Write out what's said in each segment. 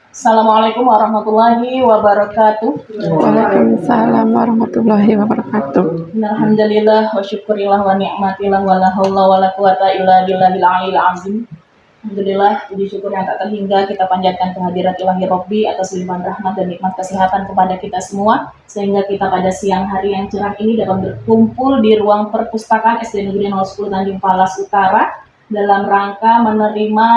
Assalamualaikum warahmatullahi wabarakatuh. Waalaikumsalam warahmatullahi wabarakatuh. Alhamdulillah wa syukurillah wa ni'matillah wa la haula wa la quwata illa billahil aliyil azim. Alhamdulillah, puji syukur yang tak terhingga kita panjatkan kehadirat ilahi Rabbi atas limpahan rahmat dan nikmat kesehatan kepada kita semua, sehingga kita pada siang hari yang cerah ini dapat berkumpul di ruang perpustakaan SD Negeri 010 Tanjung Palas Utara dalam rangka menerima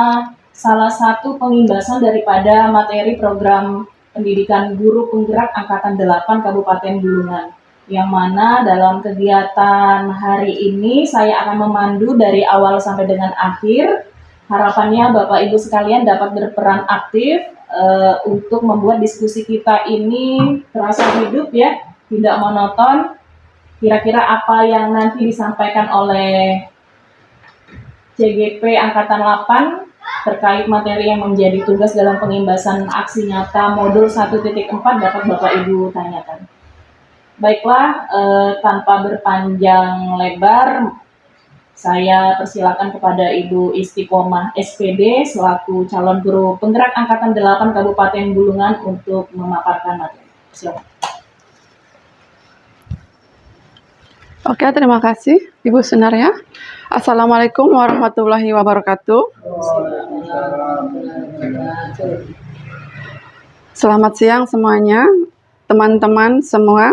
salah satu pengimbasan daripada materi program pendidikan guru penggerak angkatan 8 Kabupaten Bulungan, yang mana dalam kegiatan hari ini saya akan memandu dari awal sampai dengan akhir. Harapannya Bapak Ibu sekalian dapat berperan aktif untuk membuat diskusi kita ini terasa hidup ya, tidak monoton. Kira-kira apa yang nanti disampaikan oleh CGP Angkatan 8 terkait materi yang menjadi tugas dalam pengimbasan aksi nyata modul 1.4 dapat Bapak Ibu tanyakan. Baiklah, tanpa berpanjang lebar, saya persilakan kepada Ibu Istiqomah SPD selaku calon guru penggerak angkatan 8 Kabupaten Bulungan untuk memaparkan materi. Silakan. Oke, terima kasih Ibu Sunaria. Assalamualaikum warahmatullahi wabarakatuh. Selamat siang semuanya, teman-teman semua.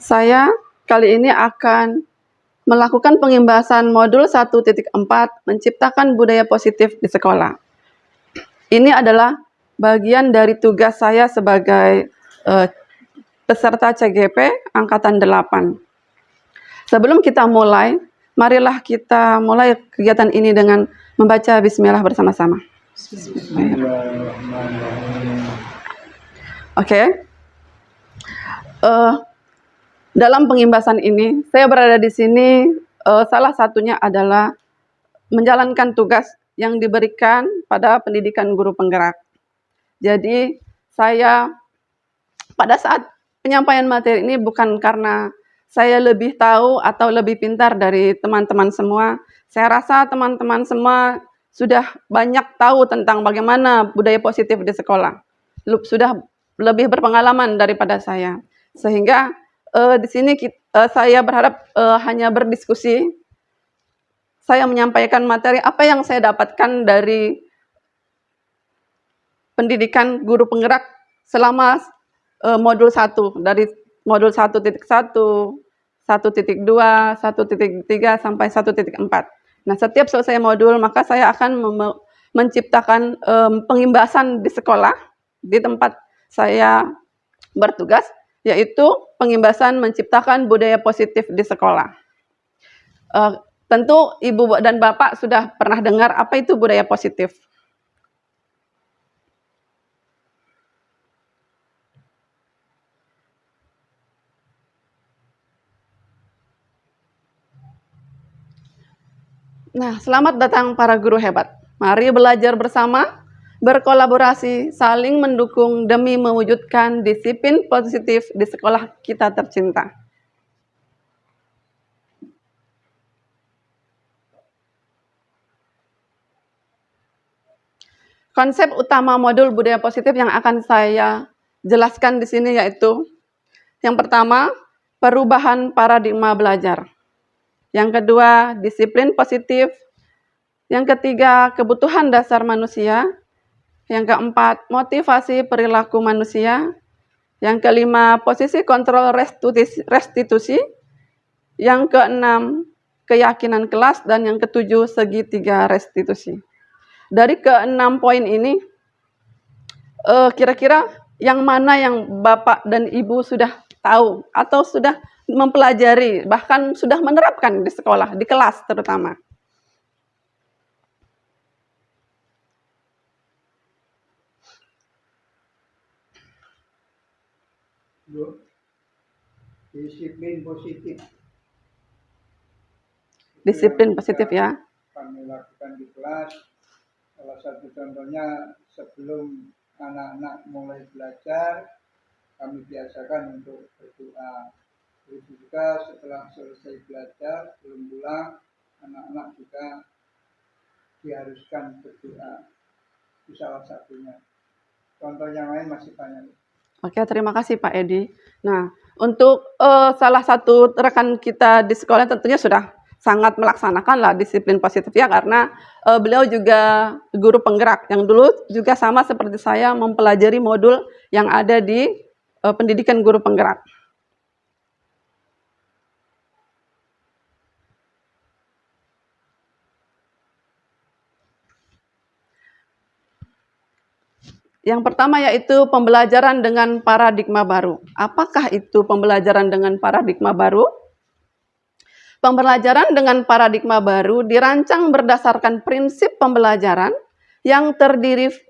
Saya kali ini akan melakukan pengimbasan modul 1.4 menciptakan budaya positif di sekolah. Ini adalah bagian dari tugas saya sebagai peserta CGP Angkatan 8. Sebelum kita mulai, marilah kita mulai kegiatan ini dengan membaca Bismillah bersama-sama. Oke. Dalam pengimbasan ini, saya berada di sini, salah satunya adalah menjalankan tugas yang diberikan pada pendidikan guru penggerak. Jadi, saya pada saat penyampaian materi ini bukan karena saya lebih tahu atau lebih pintar dari teman-teman semua. Saya rasa teman-teman semua sudah banyak tahu tentang bagaimana budaya positif di sekolah. Sudah lebih berpengalaman daripada saya. Sehingga di sini saya berharap hanya berdiskusi. Saya menyampaikan materi apa yang saya dapatkan dari pendidikan guru penggerak selama modul 1, dari modul 1.1, 1.2, 1.3 sampai 1.4. Nah, setiap selesai modul maka saya akan menciptakan pengimbasan di sekolah di tempat saya bertugas, yaitu pengimbasan menciptakan budaya positif di sekolah. Tentu Ibu dan Bapak sudah pernah dengar apa itu budaya positif. Nah, selamat datang para guru hebat. Mari belajar bersama, berkolaborasi, saling mendukung demi mewujudkan disiplin positif di sekolah kita tercinta. Konsep utama modul budaya positif yang akan saya jelaskan di sini yaitu yang pertama, perubahan paradigma belajar. Yang kedua, disiplin positif. Yang ketiga, kebutuhan dasar manusia. Yang keempat, motivasi perilaku manusia. Yang kelima, posisi kontrol restitusi. Yang keenam, keyakinan kelas. Dan yang ketujuh, segitiga restitusi. Dari keenam poin ini, kira-kira yang mana yang Bapak dan Ibu sudah tahu atau sudah mempelajari, bahkan sudah menerapkan di sekolah, di kelas terutama? Disiplin positif. Disiplin positif ya. Kami lakukan di kelas. Salah satu contohnya sebelum anak-anak mulai belajar, kami biasakan untuk berdoa. Begitu juga setelah selesai belajar, belum pulang, anak-anak juga diharuskan berdoa. Itu salah satunya. Contoh yang lain masih banyak. Oke, terima kasih Pak Edi. Nah, untuk salah satu rekan kita di sekolah tentunya sudah sangat melaksanakan lah disiplin positif ya, karena beliau juga guru penggerak yang dulu juga sama seperti saya mempelajari modul yang ada di pendidikan guru penggerak. Yang pertama yaitu pembelajaran dengan paradigma baru. Apakah itu pembelajaran dengan paradigma baru? Pembelajaran dengan paradigma baru dirancang berdasarkan prinsip pembelajaran yang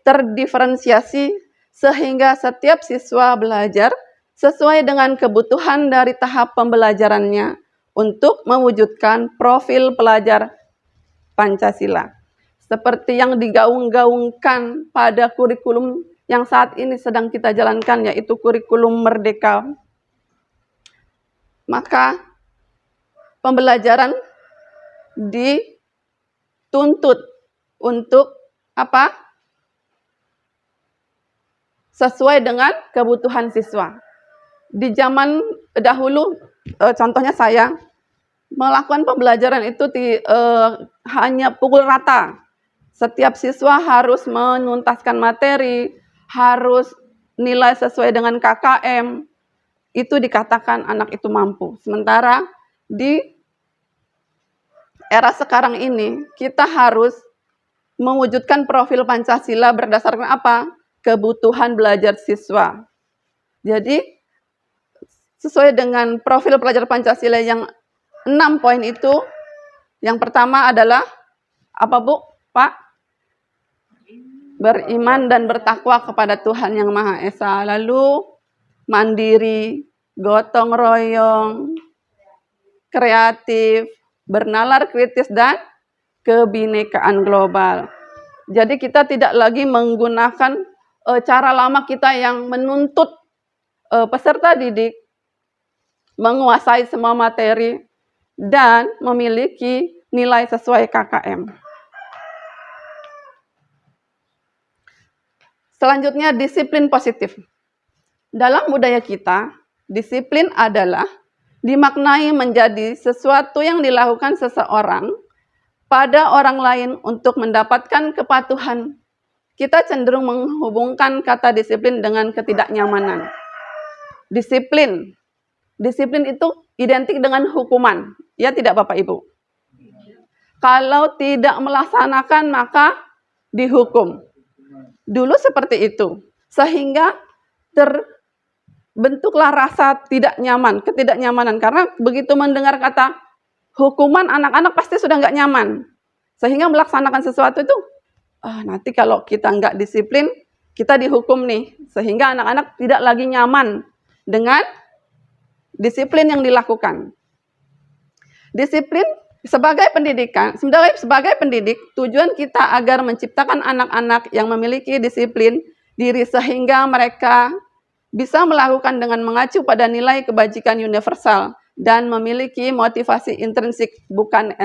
terdiferensiasi sehingga setiap siswa belajar sesuai dengan kebutuhan dari tahap pembelajarannya untuk mewujudkan profil pelajar Pancasila. Seperti yang digaung-gaungkan pada kurikulum yang saat ini sedang kita jalankan, yaitu kurikulum Merdeka. Maka pembelajaran dituntut untuk apa? Sesuai dengan kebutuhan siswa. Di zaman dahulu, contohnya saya melakukan pembelajaran itu hanya pukul rata. Setiap siswa harus menuntaskan materi, harus nilai sesuai dengan KKM. Itu dikatakan anak itu mampu. Sementara di era sekarang ini, kita harus mewujudkan profil Pancasila berdasarkan apa? Kebutuhan belajar siswa. Jadi, sesuai dengan profil pelajar Pancasila yang 6 poin itu, yang pertama adalah apa Bu, Pak? Beriman dan bertakwa kepada Tuhan Yang Maha Esa. Lalu mandiri, gotong royong, kreatif, bernalar kritis, dan kebinekaan global. Jadi kita tidak lagi menggunakan cara lama kita yang menuntut peserta didik menguasai semua materi dan memiliki nilai sesuai KKM. Selanjutnya, disiplin positif. Dalam budaya kita, disiplin adalah dimaknai menjadi sesuatu yang dilakukan seseorang pada orang lain untuk mendapatkan kepatuhan. Kita cenderung menghubungkan kata disiplin dengan ketidaknyamanan. Disiplin itu identik dengan hukuman. Ya tidak Bapak Ibu? Kalau tidak melaksanakan maka dihukum. Dulu seperti itu. Sehingga terbentuklah rasa tidak nyaman, ketidaknyamanan. Karena begitu mendengar kata hukuman, anak-anak pasti sudah nggak nyaman. Sehingga melaksanakan sesuatu itu, nanti kalau kita nggak disiplin, kita dihukum nih. Sehingga anak-anak tidak lagi nyaman dengan disiplin yang dilakukan. Disiplin sebagai pendidik, tujuan kita agar menciptakan anak-anak yang memiliki disiplin diri sehingga mereka bisa melakukan dengan mengacu pada nilai kebajikan universal dan memiliki motivasi intrinsik bukan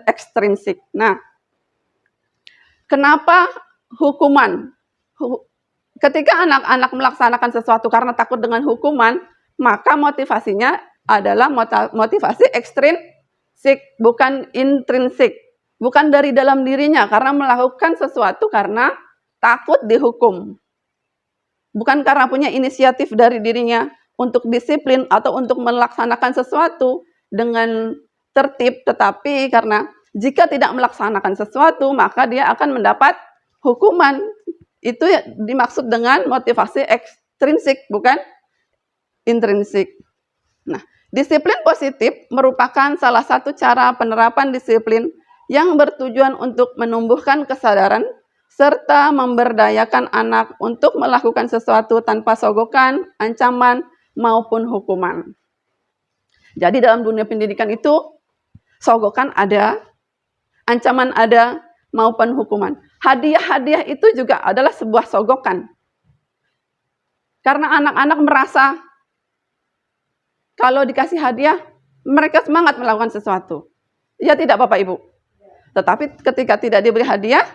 ekstrinsik. Nah, kenapa hukuman? Ketika anak-anak melaksanakan sesuatu karena takut dengan hukuman, maka motivasinya adalah motivasi ekstrinsik, bukan intrinsik. Bukan dari dalam dirinya, karena melakukan sesuatu karena takut dihukum. Bukan karena punya inisiatif dari dirinya untuk disiplin atau untuk melaksanakan sesuatu dengan tertib, tetapi karena jika tidak melaksanakan sesuatu, maka dia akan mendapat hukuman. Itu dimaksud dengan motivasi ekstrinsik, bukan intrinsik. Nah, disiplin positif merupakan salah satu cara penerapan disiplin yang bertujuan untuk menumbuhkan kesadaran serta memberdayakan anak untuk melakukan sesuatu tanpa sogokan, ancaman, maupun hukuman. Jadi dalam dunia pendidikan itu, sogokan ada, ancaman ada, maupun hukuman. Hadiah-hadiah itu juga adalah sebuah sogokan. Karena anak-anak merasa kalau dikasih hadiah, mereka semangat melakukan sesuatu. Ya tidak Bapak Ibu? Tetapi ketika tidak diberi hadiah,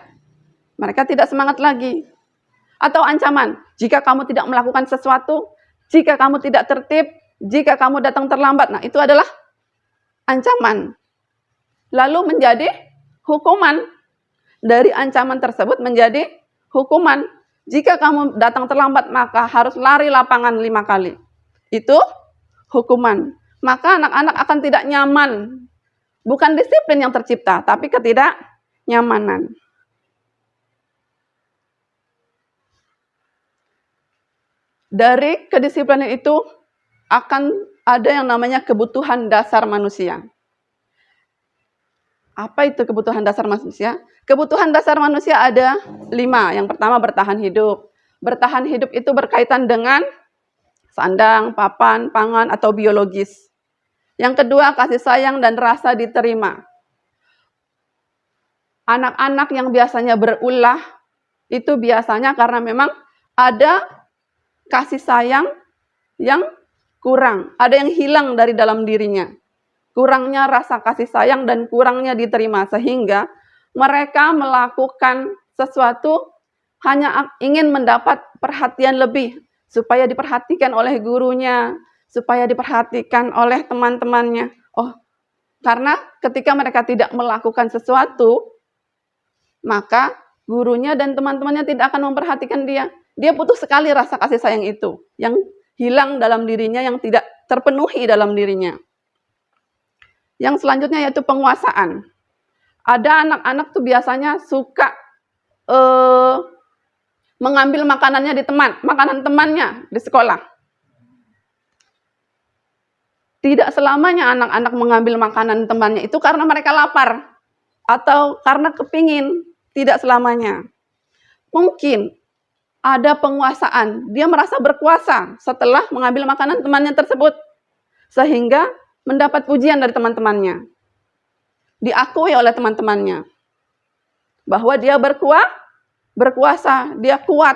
mereka tidak semangat lagi. Atau ancaman, jika kamu tidak melakukan sesuatu, jika kamu tidak tertib, jika kamu datang terlambat. Nah, itu adalah ancaman. Lalu menjadi hukuman. Dari ancaman tersebut menjadi hukuman. Jika kamu datang terlambat, maka harus lari lapangan 5 kali. Itu hukuman. Maka anak-anak akan tidak nyaman. Bukan disiplin yang tercipta, tapi ketidaknyamanan. Dari kedisiplinan itu akan ada yang namanya kebutuhan dasar manusia. Apa itu kebutuhan dasar manusia? Kebutuhan dasar manusia ada 5. Yang pertama, bertahan hidup. Bertahan hidup itu berkaitan dengan sandang, papan, pangan, atau biologis. Yang kedua, kasih sayang dan rasa diterima. Anak-anak yang biasanya berulah, itu biasanya karena memang ada kasih sayang yang kurang, ada yang hilang dari dalam dirinya. Kurangnya rasa kasih sayang dan kurangnya diterima, sehingga mereka melakukan sesuatu hanya ingin mendapat perhatian lebih, supaya diperhatikan oleh gurunya, supaya diperhatikan oleh teman-temannya. Oh, karena ketika mereka tidak melakukan sesuatu, maka gurunya dan teman-temannya tidak akan memperhatikan dia. Dia butuh sekali rasa kasih sayang itu, yang hilang dalam dirinya, yang tidak terpenuhi dalam dirinya. Yang selanjutnya yaitu penguasaan. Ada anak-anak tuh biasanya suka mengambil makanannya di makanan temannya di sekolah. Tidak selamanya anak-anak mengambil makanan temannya itu karena mereka lapar atau karena kepingin. Tidak selamanya. Mungkin ada penguasaan, dia merasa berkuasa setelah mengambil makanan temannya tersebut, sehingga mendapat pujian dari teman-temannya, diakui oleh teman-temannya, bahwa dia berkuasa, dia kuat,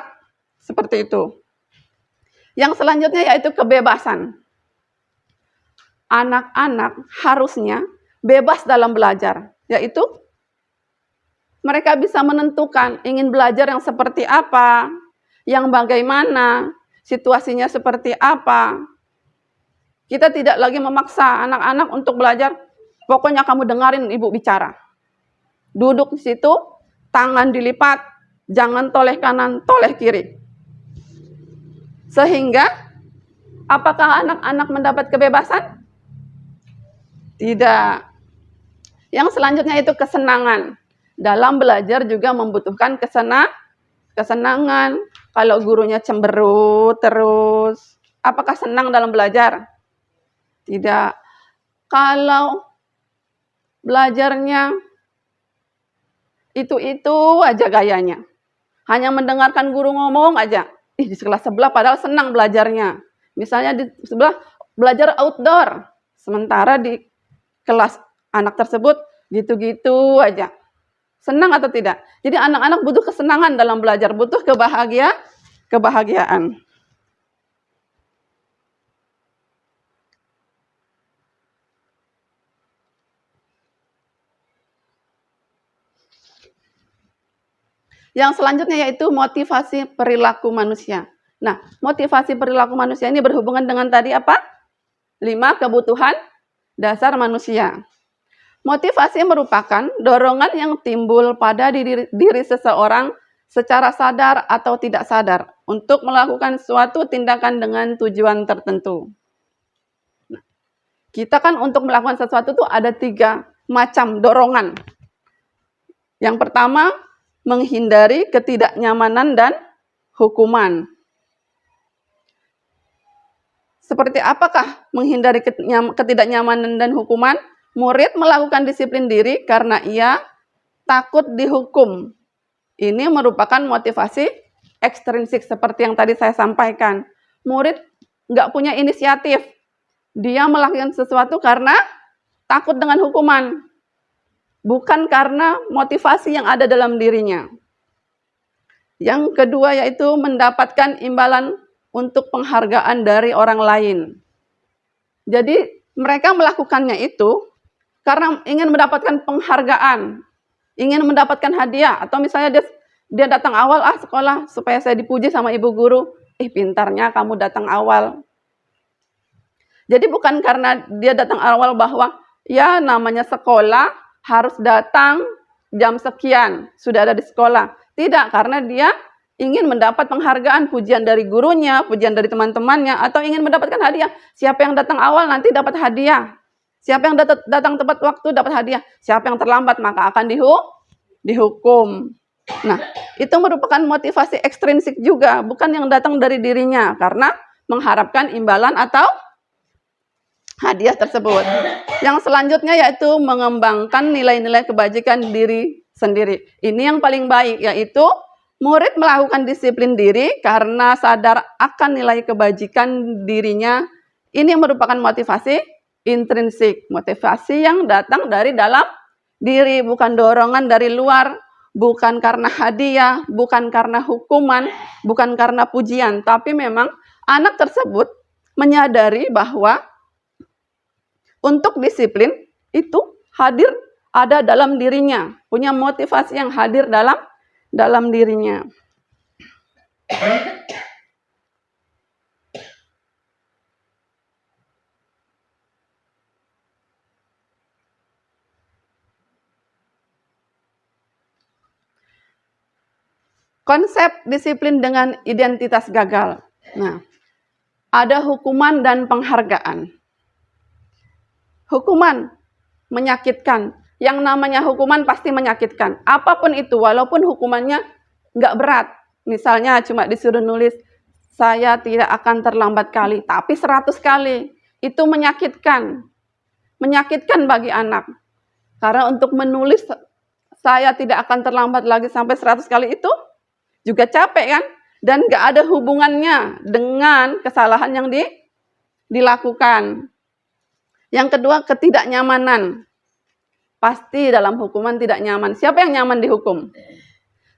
seperti itu. Yang selanjutnya yaitu kebebasan. Anak-anak harusnya bebas dalam belajar, yaitu mereka bisa menentukan ingin belajar yang seperti apa, yang bagaimana, situasinya seperti apa. Kita tidak lagi memaksa anak-anak untuk belajar, pokoknya kamu dengarin ibu bicara. Duduk di situ, tangan dilipat, jangan toleh kanan, toleh kiri. Sehingga, apakah anak-anak mendapat kebebasan? Tidak. Yang selanjutnya itu kesenangan. Dalam belajar juga membutuhkan kesenangan. Kalau gurunya cemberut terus, apakah senang dalam belajar? Tidak. Kalau belajarnya itu aja gayanya, hanya mendengarkan guru ngomong aja, di sekelas sebelah padahal senang belajarnya. Misalnya di sebelah belajar outdoor, sementara di kelas anak tersebut gitu-gitu aja. Senang atau tidak? Jadi anak-anak butuh kesenangan dalam belajar, butuh kebahagiaan. Yang selanjutnya yaitu motivasi perilaku manusia. Nah, motivasi perilaku manusia ini berhubungan dengan tadi apa? 5 kebutuhan dasar manusia. Motivasi merupakan dorongan yang timbul pada diri seseorang secara sadar atau tidak sadar untuk melakukan suatu tindakan dengan tujuan tertentu. Nah, kita kan untuk melakukan sesuatu itu ada 3 macam dorongan. Yang pertama, menghindari ketidaknyamanan dan hukuman. Seperti apakah menghindari ketidaknyamanan dan hukuman? Murid melakukan disiplin diri karena ia takut dihukum. Ini merupakan motivasi ekstrinsik seperti yang tadi saya sampaikan. Murid nggak punya inisiatif. Dia melakukan sesuatu karena takut dengan hukuman. Bukan karena motivasi yang ada dalam dirinya. Yang kedua yaitu mendapatkan imbalan untuk penghargaan dari orang lain. Jadi mereka melakukannya itu karena ingin mendapatkan penghargaan, ingin mendapatkan hadiah, atau misalnya dia Dia datang awal, sekolah supaya saya dipuji sama ibu guru. Pintarnya kamu datang awal. Jadi bukan karena dia datang awal bahwa ya namanya sekolah harus datang jam sekian, sudah ada di sekolah. Tidak, karena dia ingin mendapat penghargaan, pujian dari gurunya, pujian dari teman-temannya, atau ingin mendapatkan hadiah. Siapa yang datang awal nanti dapat hadiah. Siapa yang datang tepat waktu dapat hadiah. Siapa yang terlambat maka akan dihukum. Nah, itu merupakan motivasi ekstrinsik juga, bukan yang datang dari dirinya, karena mengharapkan imbalan atau hadiah tersebut. Yang selanjutnya yaitu mengembangkan nilai-nilai kebajikan diri sendiri. Ini yang paling baik, yaitu murid melakukan disiplin diri karena sadar akan nilai kebajikan dirinya. Ini merupakan motivasi intrinsik, motivasi yang datang dari dalam diri, bukan dorongan dari luar, bukan karena hadiah, bukan karena hukuman, bukan karena pujian, tapi memang anak tersebut menyadari bahwa untuk disiplin itu hadir ada dalam dirinya, punya motivasi yang hadir dalam dirinya. Konsep disiplin dengan identitas gagal. Nah, ada hukuman dan penghargaan. Hukuman menyakitkan. Yang namanya hukuman pasti menyakitkan. Apapun itu, walaupun hukumannya nggak berat. Misalnya cuma disuruh nulis, saya tidak akan terlambat kali, tapi 100 kali. Itu menyakitkan. Menyakitkan bagi anak. Karena untuk menulis, saya tidak akan terlambat lagi sampai 100 kali itu, juga capek kan? Dan nggak ada hubungannya dengan kesalahan yang dilakukan. Yang kedua, ketidaknyamanan. Pasti dalam hukuman tidak nyaman. Siapa yang nyaman dihukum?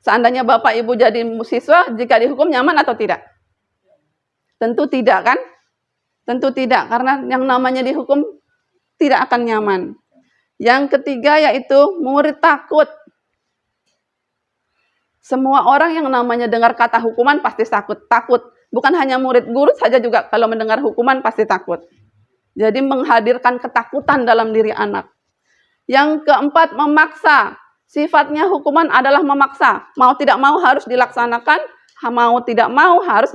Seandainya Bapak Ibu jadi siswa, jika dihukum nyaman atau tidak? Tentu tidak kan? Tentu tidak, karena yang namanya dihukum tidak akan nyaman. Yang ketiga yaitu murid takut. Semua orang yang namanya dengar kata hukuman pasti takut. Bukan hanya murid, guru saja juga kalau mendengar hukuman pasti takut. Jadi menghadirkan ketakutan dalam diri anak. Yang keempat, memaksa. Sifatnya hukuman adalah memaksa. Mau tidak mau harus dilaksanakan, mau tidak mau harus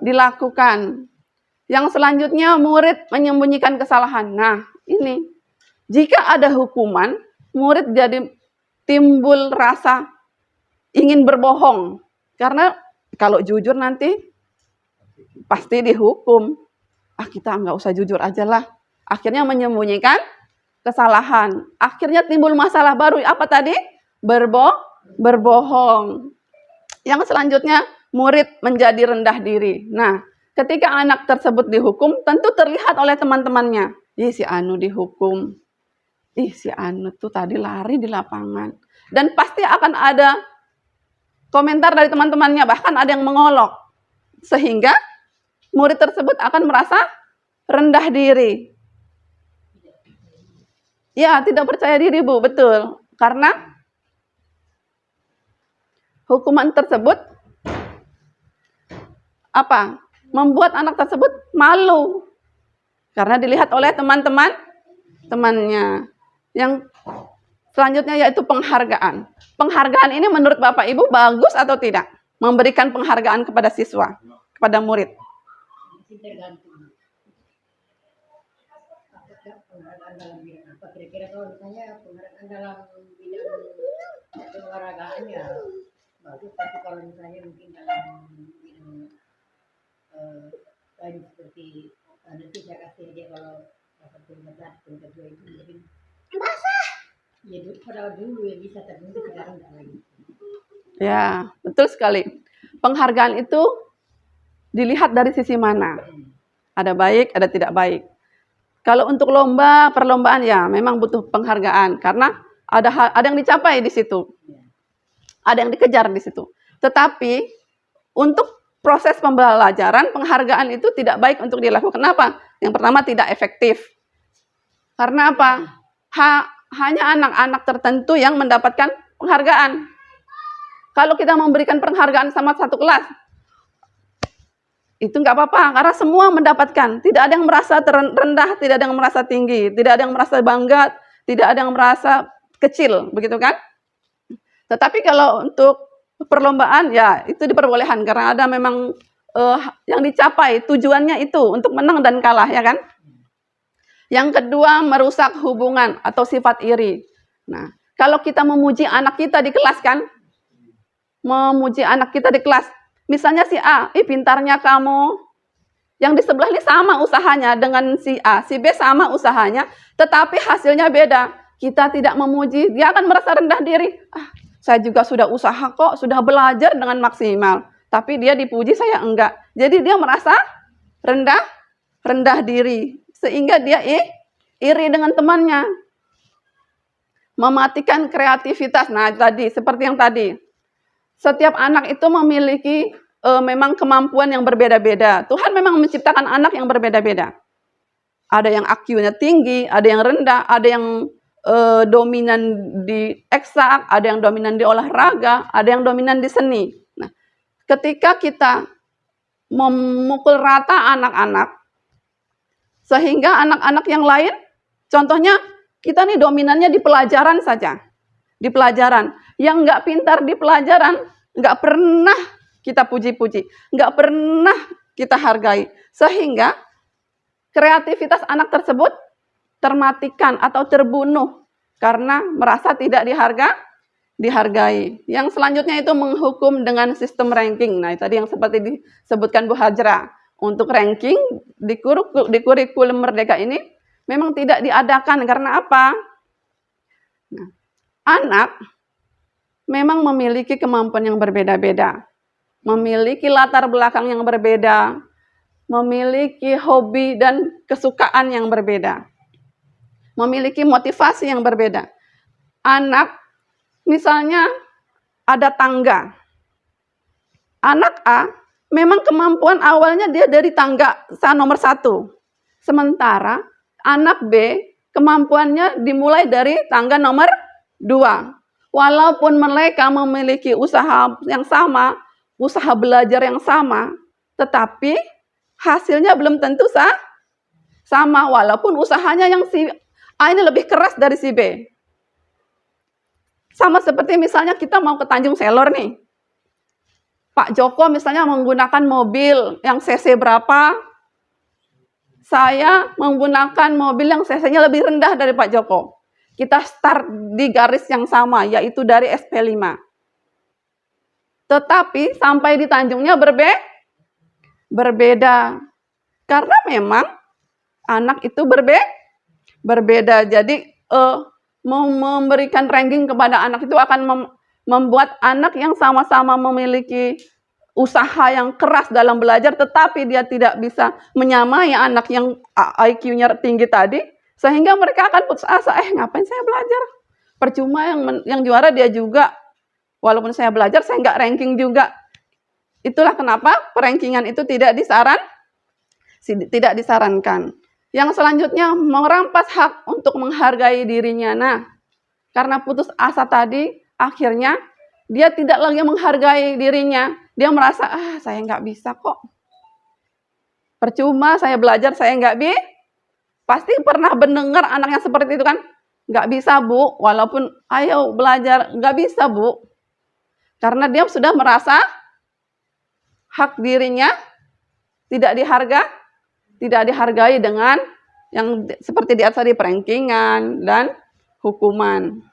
dilakukan. Yang selanjutnya, murid menyembunyikan kesalahan. Nah, ini. Jika ada hukuman, murid jadi timbul rasa ingin berbohong. Karena kalau jujur nanti pasti dihukum. Kita nggak usah jujur aja lah. Akhirnya menyembunyikan kesalahan. Akhirnya timbul masalah baru. Apa tadi? Berbohong. Yang selanjutnya, murid menjadi rendah diri. Nah, ketika anak tersebut dihukum, tentu terlihat oleh teman-temannya. Si Anu dihukum. Si Anu tuh tadi lari di lapangan. Dan pasti akan ada komentar dari teman-temannya, bahkan ada yang mengolok. Sehingga murid tersebut akan merasa rendah diri. Ya, tidak percaya diri, Bu, betul. Karena hukuman tersebut membuat anak tersebut malu. Karena dilihat oleh teman-temannya. Yang selanjutnya yaitu penghargaan. Penghargaan ini menurut Bapak Ibu bagus atau tidak? Memberikan penghargaan kepada siswa, kepada murid. Tergantung. Penghargaan dalam bidang apa? Kira-kira kalau misalnya penghargaan dalam bidang keolahragaan ya bagus. Tapi kalau misalnya mungkin dalam bidang lain seperti nanti saya kasih aja kalau dapat peringkat kedua itu mungkin. Ya pada dulu yang bisa terbentuk sekarang enggak lagi. Ya, betul sekali. Penghargaan itu dilihat dari sisi mana. Ada baik, ada tidak baik. Kalau untuk perlombaan ya memang butuh penghargaan karena ada yang dicapai di situ. Ada yang dikejar di situ. Tetapi untuk proses pembelajaran, penghargaan itu tidak baik untuk dilakukan. Kenapa? Yang pertama tidak efektif. Karena apa? Hanya anak-anak tertentu yang mendapatkan penghargaan. Kalau kita memberikan penghargaan sama satu kelas, itu nggak apa-apa, karena semua mendapatkan. Tidak ada yang merasa rendah, tidak ada yang merasa tinggi, tidak ada yang merasa bangga, tidak ada yang merasa kecil, begitu kan? Tetapi kalau untuk perlombaan, ya itu diperbolehkan, karena ada memang yang dicapai, tujuannya itu untuk menang dan kalah, ya kan? Yang kedua, merusak hubungan atau sifat iri. Nah, kalau kita memuji anak kita di kelas kan, memuji anak kita di kelas, misalnya si A, pintarnya kamu, yang di sebelah ini sama usahanya dengan si A, si B sama usahanya, tetapi hasilnya beda. Kita tidak memuji, dia akan merasa rendah diri. Saya juga sudah usaha kok, sudah belajar dengan maksimal, tapi dia dipuji, saya enggak. Jadi dia merasa rendah diri, sehingga dia iri dengan temannya. Mematikan kreativitas. Nah, tadi seperti yang tadi. Setiap anak itu memiliki memang kemampuan yang berbeda-beda. Tuhan memang menciptakan anak yang berbeda-beda. Ada yang IQ-nya tinggi, ada yang rendah, ada yang dominan di eksak, ada yang dominan di olahraga, ada yang dominan di seni. Nah, ketika kita memukul rata anak-anak, sehingga anak-anak yang lain, contohnya kita nih dominannya di pelajaran saja. Di pelajaran. Yang nggak pintar di pelajaran, nggak pernah kita puji-puji, nggak pernah kita hargai. Sehingga kreativitas anak tersebut termatikan atau terbunuh karena merasa tidak dihargai. Yang selanjutnya itu menghukum dengan sistem ranking. Nah, tadi yang seperti disebutkan Bu Hajra. Untuk ranking di kurikulum Merdeka ini memang tidak diadakan. Karena apa? Nah, anak memang memiliki kemampuan yang berbeda-beda, memiliki latar belakang yang berbeda, memiliki hobi dan kesukaan yang berbeda, memiliki motivasi yang berbeda. Anak, misalnya ada tangga. Anak A, memang kemampuan awalnya dia dari tangga nomor 1. Sementara anak B, kemampuannya dimulai dari tangga nomor 2. Walaupun mereka memiliki usaha yang sama, usaha belajar yang sama, tetapi hasilnya belum tentu sama, walaupun usahanya yang si A ini lebih keras dari si B. Sama seperti misalnya kita mau ke Tanjung Selor nih. Pak Joko misalnya menggunakan mobil yang cc berapa, saya menggunakan mobil yang cc-nya lebih rendah dari Pak Joko. Kita start di garis yang sama, yaitu dari SP5. Tetapi sampai di Tanjungnya berbeda. Karena memang anak itu berbeda. Jadi memberikan ranking kepada anak itu akan membuat anak yang sama-sama memiliki usaha yang keras dalam belajar, tetapi dia tidak bisa menyamai anak yang IQ-nya tinggi tadi, sehingga mereka akan putus asa, ngapain saya belajar? Percuma yang juara dia juga, walaupun saya belajar, saya nggak ranking juga. Itulah kenapa perankingan itu tidak disarankan. Yang selanjutnya, merampas hak untuk menghargai dirinya. Nah, karena putus asa tadi, akhirnya dia tidak lagi menghargai dirinya. Dia merasa, saya nggak bisa kok. Percuma saya belajar, saya nggak bisa. Pasti pernah mendengar anak yang seperti itu kan? Nggak bisa, Bu. Walaupun ayo belajar, nggak bisa, Bu. Karena dia sudah merasa hak dirinya tidak dihargai dengan yang seperti di atas tadi, perankingan dan hukuman.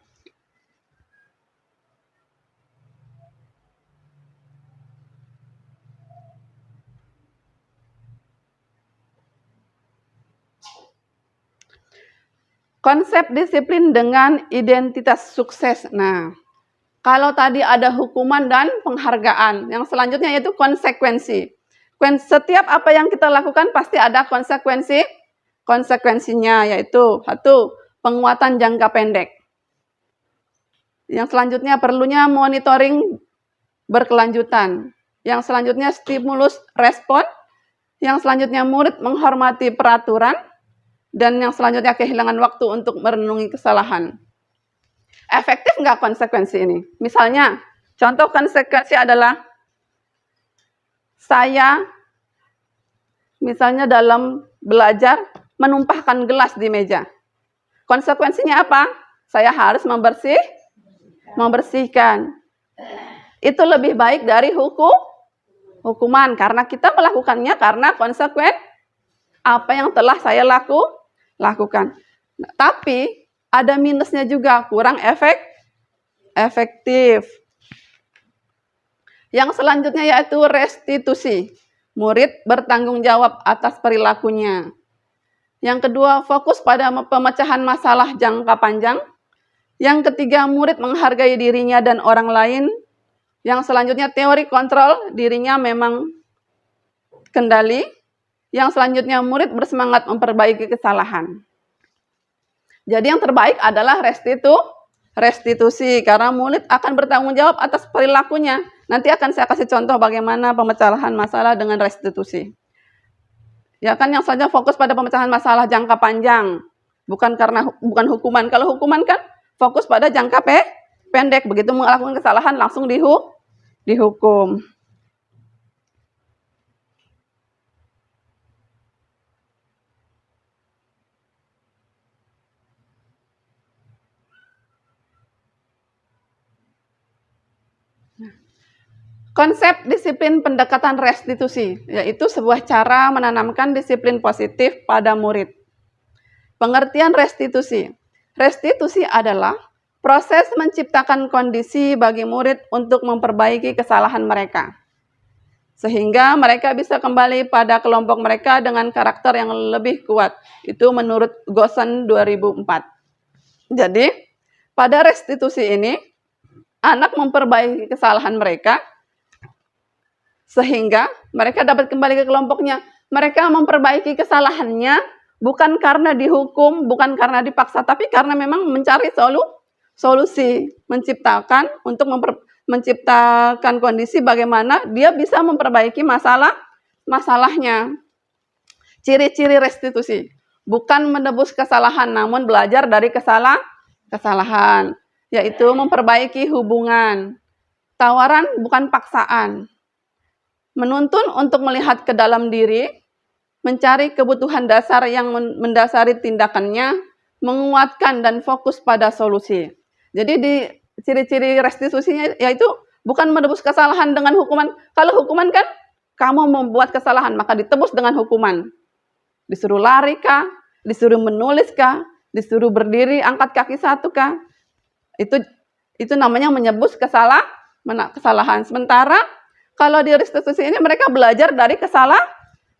Konsep disiplin dengan identitas sukses. Nah, kalau tadi ada hukuman dan penghargaan, yang selanjutnya yaitu konsekuensi. Setiap apa yang kita lakukan pasti ada konsekuensinya, yaitu 1. Penguatan jangka pendek. Yang selanjutnya perlunya monitoring berkelanjutan. Yang selanjutnya stimulus respon. Yang selanjutnya murid menghormati peraturan. Dan yang selanjutnya kehilangan waktu untuk merenungi kesalahan. Efektif nggak konsekuensi ini? Misalnya, Contoh konsekuensi adalah saya misalnya dalam belajar menumpahkan gelas di meja. Konsekuensinya apa? Saya harus membersihkan. Itu lebih baik dari hukuman karena kita melakukannya karena konsekuen apa yang telah saya lakukan. Nah, tapi ada minusnya juga, kurang efektif. Yang selanjutnya yaitu restitusi. Murid bertanggung jawab atas perilakunya. Yang kedua, fokus pada pemecahan masalah jangka panjang. Yang ketiga, murid menghargai dirinya dan orang lain. Yang selanjutnya, teori kontrol dirinya memang kendali. Yang selanjutnya, murid bersemangat memperbaiki kesalahan. Jadi yang terbaik adalah restitusi, karena murid akan bertanggung jawab atas perilakunya. Nanti akan saya kasih contoh bagaimana pemecahan masalah dengan restitusi. Ya kan, yang saja fokus pada pemecahan masalah jangka panjang, bukan hukuman. Kalau hukuman kan fokus pada jangka pendek, begitu melakukan kesalahan langsung dihukum. Konsep disiplin pendekatan restitusi, yaitu sebuah cara menanamkan disiplin positif pada murid. Pengertian restitusi. Restitusi adalah proses menciptakan kondisi bagi murid untuk memperbaiki kesalahan mereka, sehingga mereka bisa kembali pada kelompok mereka dengan karakter yang lebih kuat. Itu menurut Gosen 2004. Jadi, pada restitusi ini, anak memperbaiki kesalahan mereka, sehingga mereka dapat kembali ke kelompoknya. Mereka memperbaiki kesalahannya bukan karena dihukum, bukan karena dipaksa, tapi karena memang mencari solusi, menciptakan kondisi bagaimana dia bisa memperbaiki masalahnya. Ciri-ciri restitusi, bukan menebus kesalahan, namun belajar dari kesalahan, yaitu memperbaiki hubungan. Tawaran bukan paksaan. Menuntun untuk melihat ke dalam diri, mencari kebutuhan dasar yang mendasari tindakannya, menguatkan dan fokus pada solusi. Jadi di ciri-ciri restitusinya yaitu bukan menebus kesalahan dengan hukuman. Kalau hukuman kan kamu membuat kesalahan maka ditebus dengan hukuman. Disuruh lari kah, disuruh menulis kah, disuruh berdiri angkat kaki satu kah. Itu namanya menyebus kesalahan. Sementara kalau di restitusi ini mereka belajar dari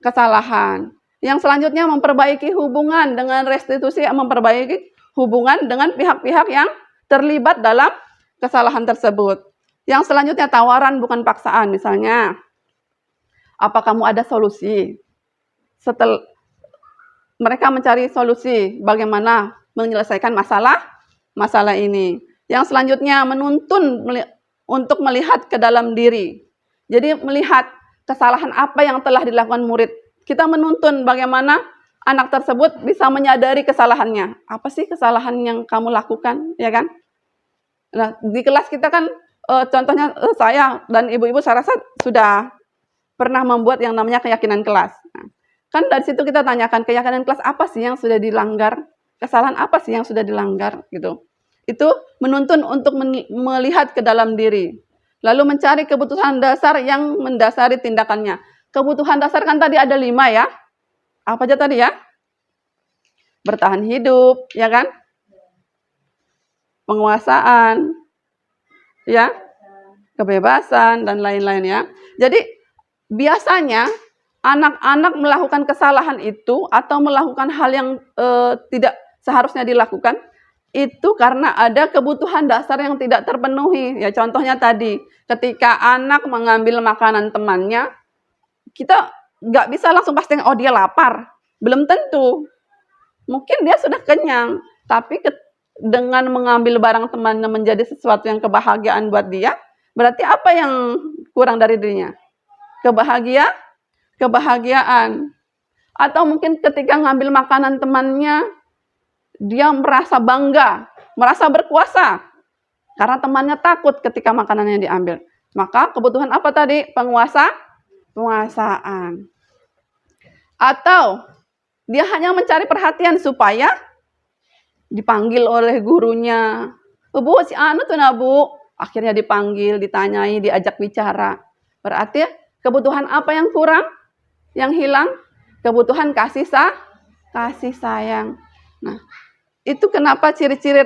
kesalahan. Yang selanjutnya memperbaiki hubungan dengan restitusi, memperbaiki hubungan dengan pihak-pihak yang terlibat dalam kesalahan tersebut. Yang selanjutnya tawaran bukan paksaan. Misalnya, apa kamu ada solusi? Setelah mereka mencari solusi bagaimana menyelesaikan masalah ini. Yang selanjutnya menuntun untuk melihat ke dalam diri. Jadi melihat kesalahan apa yang telah dilakukan murid. Kita menuntun bagaimana anak tersebut bisa menyadari kesalahannya. Apa sih kesalahan yang kamu lakukan, ya kan? Nah, di kelas kita kan contohnya saya dan ibu-ibu saya rasa sudah pernah membuat yang namanya keyakinan kelas. Nah, kan dari situ kita tanyakan keyakinan kelas apa sih yang sudah dilanggar? Kesalahan apa sih yang sudah dilanggar gitu. Itu menuntun untuk melihat ke dalam diri. Lalu mencari kebutuhan dasar yang mendasari tindakannya. Kebutuhan dasar kan tadi ada 5 ya. Apa aja tadi ya? Bertahan hidup, ya kan? Penguasaan, ya, kebebasan, dan lain-lain ya. Jadi biasanya anak-anak melakukan kesalahan itu atau melakukan hal yang tidak seharusnya dilakukan, itu karena ada kebutuhan dasar yang tidak terpenuhi. Ya contohnya tadi, ketika anak mengambil makanan temannya, kita nggak bisa langsung pasti, oh dia lapar. Belum tentu. Mungkin dia sudah kenyang, tapi dengan mengambil barang temannya menjadi sesuatu yang kebahagiaan buat dia, berarti apa yang kurang dari dirinya? Kebahagiaan. Atau mungkin ketika ngambil makanan temannya, dia merasa bangga, merasa berkuasa. Karena temannya takut ketika makanannya diambil. Maka kebutuhan apa tadi? Penguasaan. Atau dia hanya mencari perhatian supaya dipanggil oleh gurunya. Bu, si anu tuh nah bu. Akhirnya dipanggil, ditanyai, diajak bicara. Berarti kebutuhan apa yang kurang? Yang hilang? Kebutuhan kasih sayang. Nah, itu kenapa ciri-ciri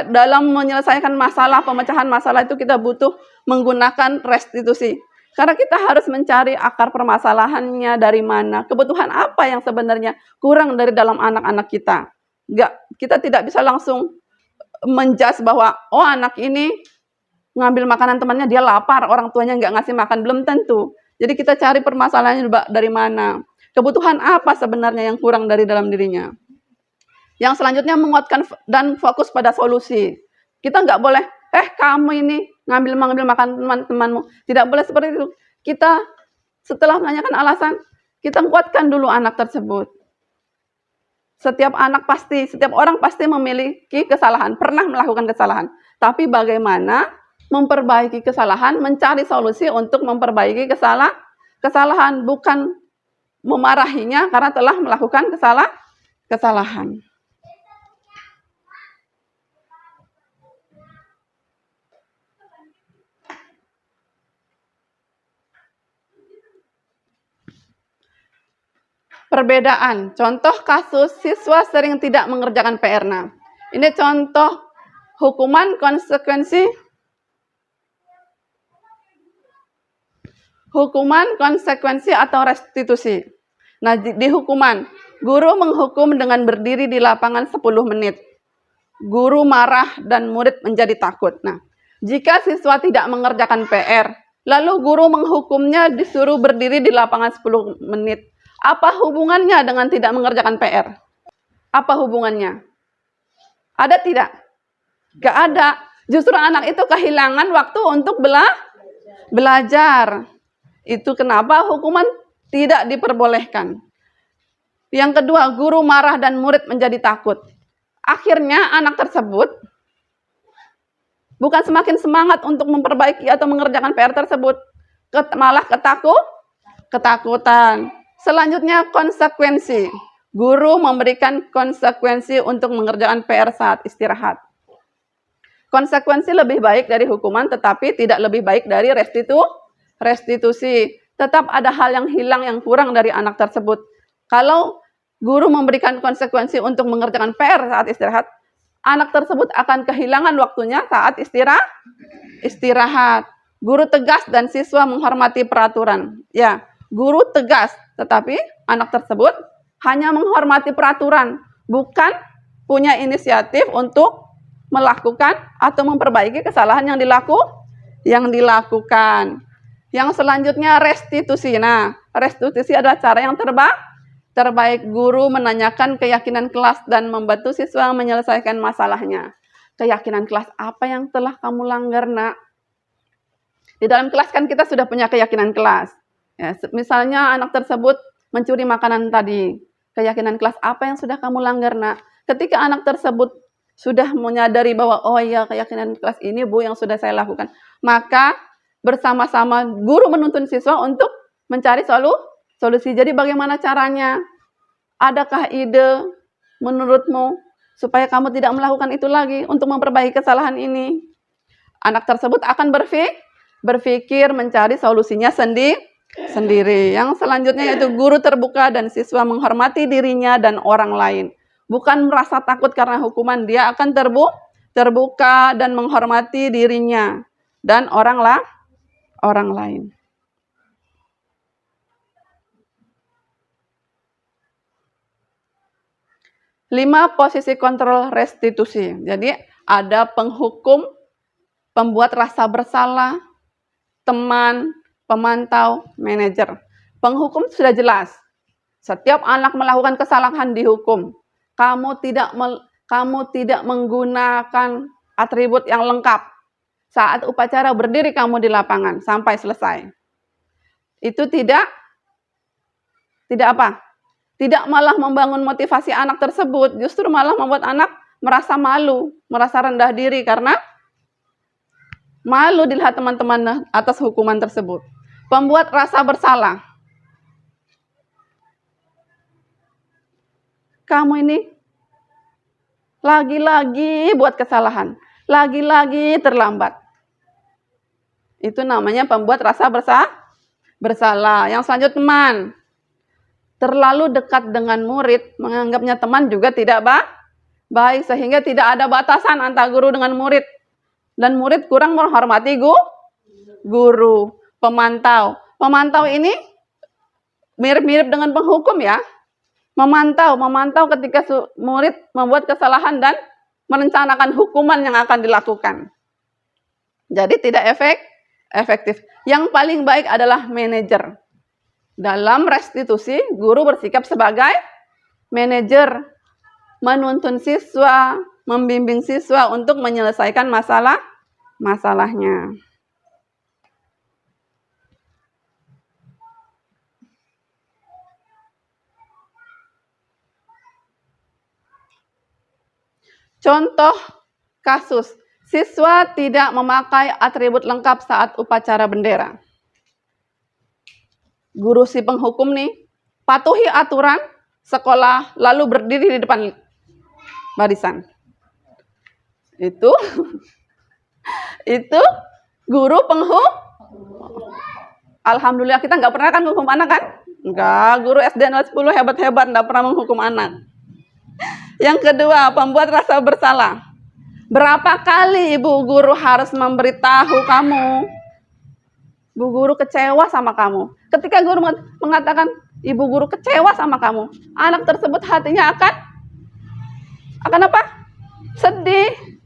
dalam menyelesaikan masalah, pemecahan masalah itu kita butuh menggunakan restitusi. Karena kita harus mencari akar permasalahannya dari mana. Kebutuhan apa yang sebenarnya kurang dari dalam anak-anak kita. Kita tidak bisa langsung menjudge bahwa, oh anak ini ngambil makanan temannya, dia lapar, orang tuanya nggak ngasih makan. Belum tentu. Jadi kita cari permasalahannya dari mana. Kebutuhan apa sebenarnya yang kurang dari dalam dirinya. Yang selanjutnya menguatkan dan fokus pada solusi. Kita nggak boleh, kamu ini ngambil makan teman-temanmu. Tidak boleh seperti itu. Kita setelah menanyakan alasan, kita kuatkan dulu anak tersebut. Setiap orang pasti memiliki kesalahan, pernah melakukan kesalahan. Tapi bagaimana memperbaiki kesalahan, mencari solusi untuk memperbaiki kesalahan, bukan memarahinya karena telah melakukan kesalahan. Perbedaan, contoh kasus siswa sering tidak mengerjakan PR. Nah, ini contoh hukuman, konsekuensi atau restitusi. Nah, di hukuman, guru menghukum dengan berdiri di lapangan 10 menit. Guru marah dan murid menjadi takut. Nah, jika siswa tidak mengerjakan PR, lalu guru menghukumnya disuruh berdiri di lapangan 10 menit. Apa hubungannya dengan tidak mengerjakan PR? Apa hubungannya? Ada tidak? Gak ada. Justru anak itu kehilangan waktu untuk belajar. Itu kenapa hukuman tidak diperbolehkan. Yang kedua, guru marah dan murid menjadi takut. Akhirnya anak tersebut bukan semakin semangat untuk memperbaiki atau mengerjakan PR tersebut, malah ketakutan. Selanjutnya, konsekuensi. Guru memberikan konsekuensi untuk mengerjakan PR saat istirahat. Konsekuensi lebih baik dari hukuman, tetapi tidak lebih baik dari restitusi. Tetap ada hal yang hilang, yang kurang dari anak tersebut. Kalau guru memberikan konsekuensi untuk mengerjakan PR saat istirahat, anak tersebut akan kehilangan waktunya saat istirahat. Guru tegas dan siswa menghormati peraturan. Ya, guru tegas, tetapi anak tersebut hanya menghormati peraturan, bukan punya inisiatif untuk melakukan atau memperbaiki kesalahan yang dilakukan. Yang selanjutnya restitusi. Nah, restitusi adalah cara yang terbaik. Guru menanyakan keyakinan kelas dan membantu siswa menyelesaikan masalahnya. Keyakinan kelas, apa yang telah kamu langgar, nak? Di dalam kelas kan kita sudah punya keyakinan kelas. Ya, misalnya anak tersebut mencuri makanan tadi. Keyakinan kelas, apa yang sudah kamu langgar, nak? Ketika anak tersebut sudah menyadari bahwa, oh iya, keyakinan kelas ini, Bu, yang sudah saya lakukan. Maka bersama-sama guru menuntun siswa untuk mencari solusi. Jadi bagaimana caranya? Adakah ide menurutmu supaya kamu tidak melakukan itu lagi untuk memperbaiki kesalahan ini? Anak tersebut akan berpikir mencari solusinya sendiri. Yang selanjutnya yaitu guru terbuka dan siswa menghormati dirinya dan orang lain. Bukan merasa takut karena hukuman, dia akan terbuka dan menghormati dirinya dan orang lain. Lima, posisi kontrol restitusi. Jadi ada penghukum, pembuat rasa bersalah, teman, pemantau, manajer. Penghukum sudah jelas. Setiap anak melakukan kesalahan dihukum. Kamu tidak menggunakan atribut yang lengkap. Saat upacara berdiri kamu di lapangan sampai selesai. Itu tidak apa? Tidak malah membangun motivasi anak tersebut, justru malah membuat anak merasa malu, merasa rendah diri karena Malu dilihat teman-teman atas hukuman tersebut. Pembuat rasa bersalah. Kamu ini lagi-lagi buat kesalahan, lagi-lagi terlambat. Itu namanya pembuat rasa bersalah. Yang selanjutnya teman. Terlalu dekat dengan murid, menganggapnya teman juga tidak baik, sehingga tidak ada batasan antara guru dengan murid. Dan murid kurang menghormati guru. Pemantau. Pemantau ini mirip-mirip dengan penghukum ya. Memantau ketika murid membuat kesalahan dan merencanakan hukuman yang akan dilakukan. Jadi tidak efektif. Yang paling baik adalah manajer. Dalam restitusi, guru bersikap sebagai manajer, menuntun siswa, membimbing siswa untuk menyelesaikan masalahnya. Contoh kasus, siswa tidak memakai atribut lengkap saat upacara bendera. Guru si penghukum nih, patuhi aturan sekolah lalu berdiri di depan barisan. Itu guru penghukum. Alhamdulillah kita nggak pernah kan menghukum anak kan? Enggak, guru SD 10 hebat-hebat nggak pernah menghukum anak. Yang kedua, pembuat rasa bersalah. Berapa kali ibu guru harus memberitahu kamu? Ibu guru kecewa sama kamu. Ketika guru mengatakan ibu guru kecewa sama kamu, anak tersebut hatinya akan apa? Sedih.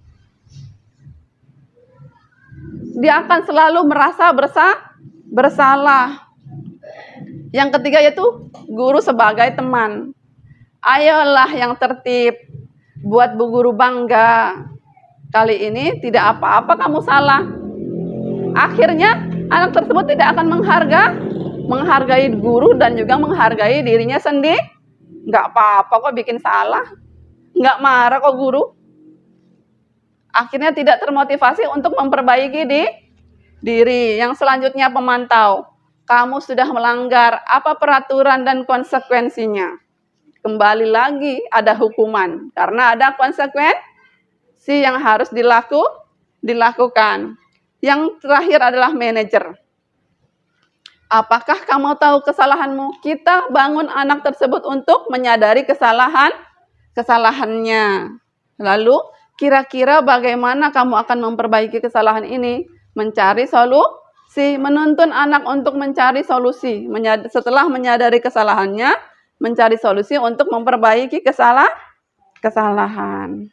Dia akan selalu merasa bersalah. Yang ketiga yaitu guru sebagai teman. Ayolah yang tertib, buat bu guru bangga. Kali ini tidak apa-apa kamu salah. Akhirnya anak tersebut tidak akan menghargai guru dan juga menghargai dirinya sendiri. Nggak apa-apa kok bikin salah. Nggak marah kok guru. Akhirnya tidak termotivasi untuk memperbaiki diri. Yang selanjutnya pemantau. Kamu sudah melanggar, apa peraturan dan konsekuensinya? Kembali lagi ada hukuman. Karena ada konsekuensi yang harus dilakukan. Yang terakhir adalah manajer. Apakah kamu tahu kesalahanmu? Kita bangun anak tersebut untuk menyadari kesalahannya. Lalu kira-kira bagaimana kamu akan memperbaiki kesalahan ini? Mencari solusi, menuntun anak untuk mencari solusi. Setelah menyadari kesalahannya, mencari solusi untuk memperbaiki kesalahan.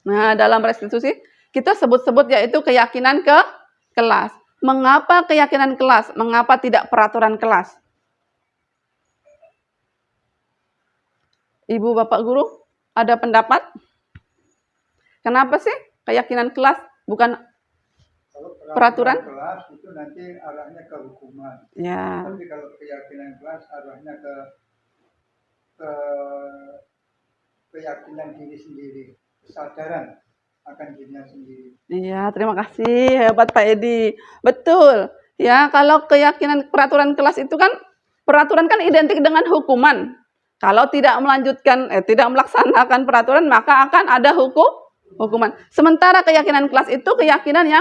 Nah, dalam restitusi kita sebut-sebut yaitu keyakinan kelas. Mengapa keyakinan kelas? Mengapa tidak peraturan kelas? Ibu Bapak Guru, ada pendapat? Kenapa sih keyakinan kelas bukan Kalau peraturan? kelas itu nanti arahnya ke hukuman. Ya. Tapi kalau keyakinan kelas arahnya ke keyakinan diri sendiri, kesadaran akan dirinya sendiri. Iya, terima kasih. Hebat Pak Edi. Betul. Ya, kalau keyakinan peraturan kelas itu kan, peraturan kan identik dengan hukuman. Kalau tidak tidak melaksanakan peraturan, maka akan ada hukuman. Sementara keyakinan kelas itu keyakinan yang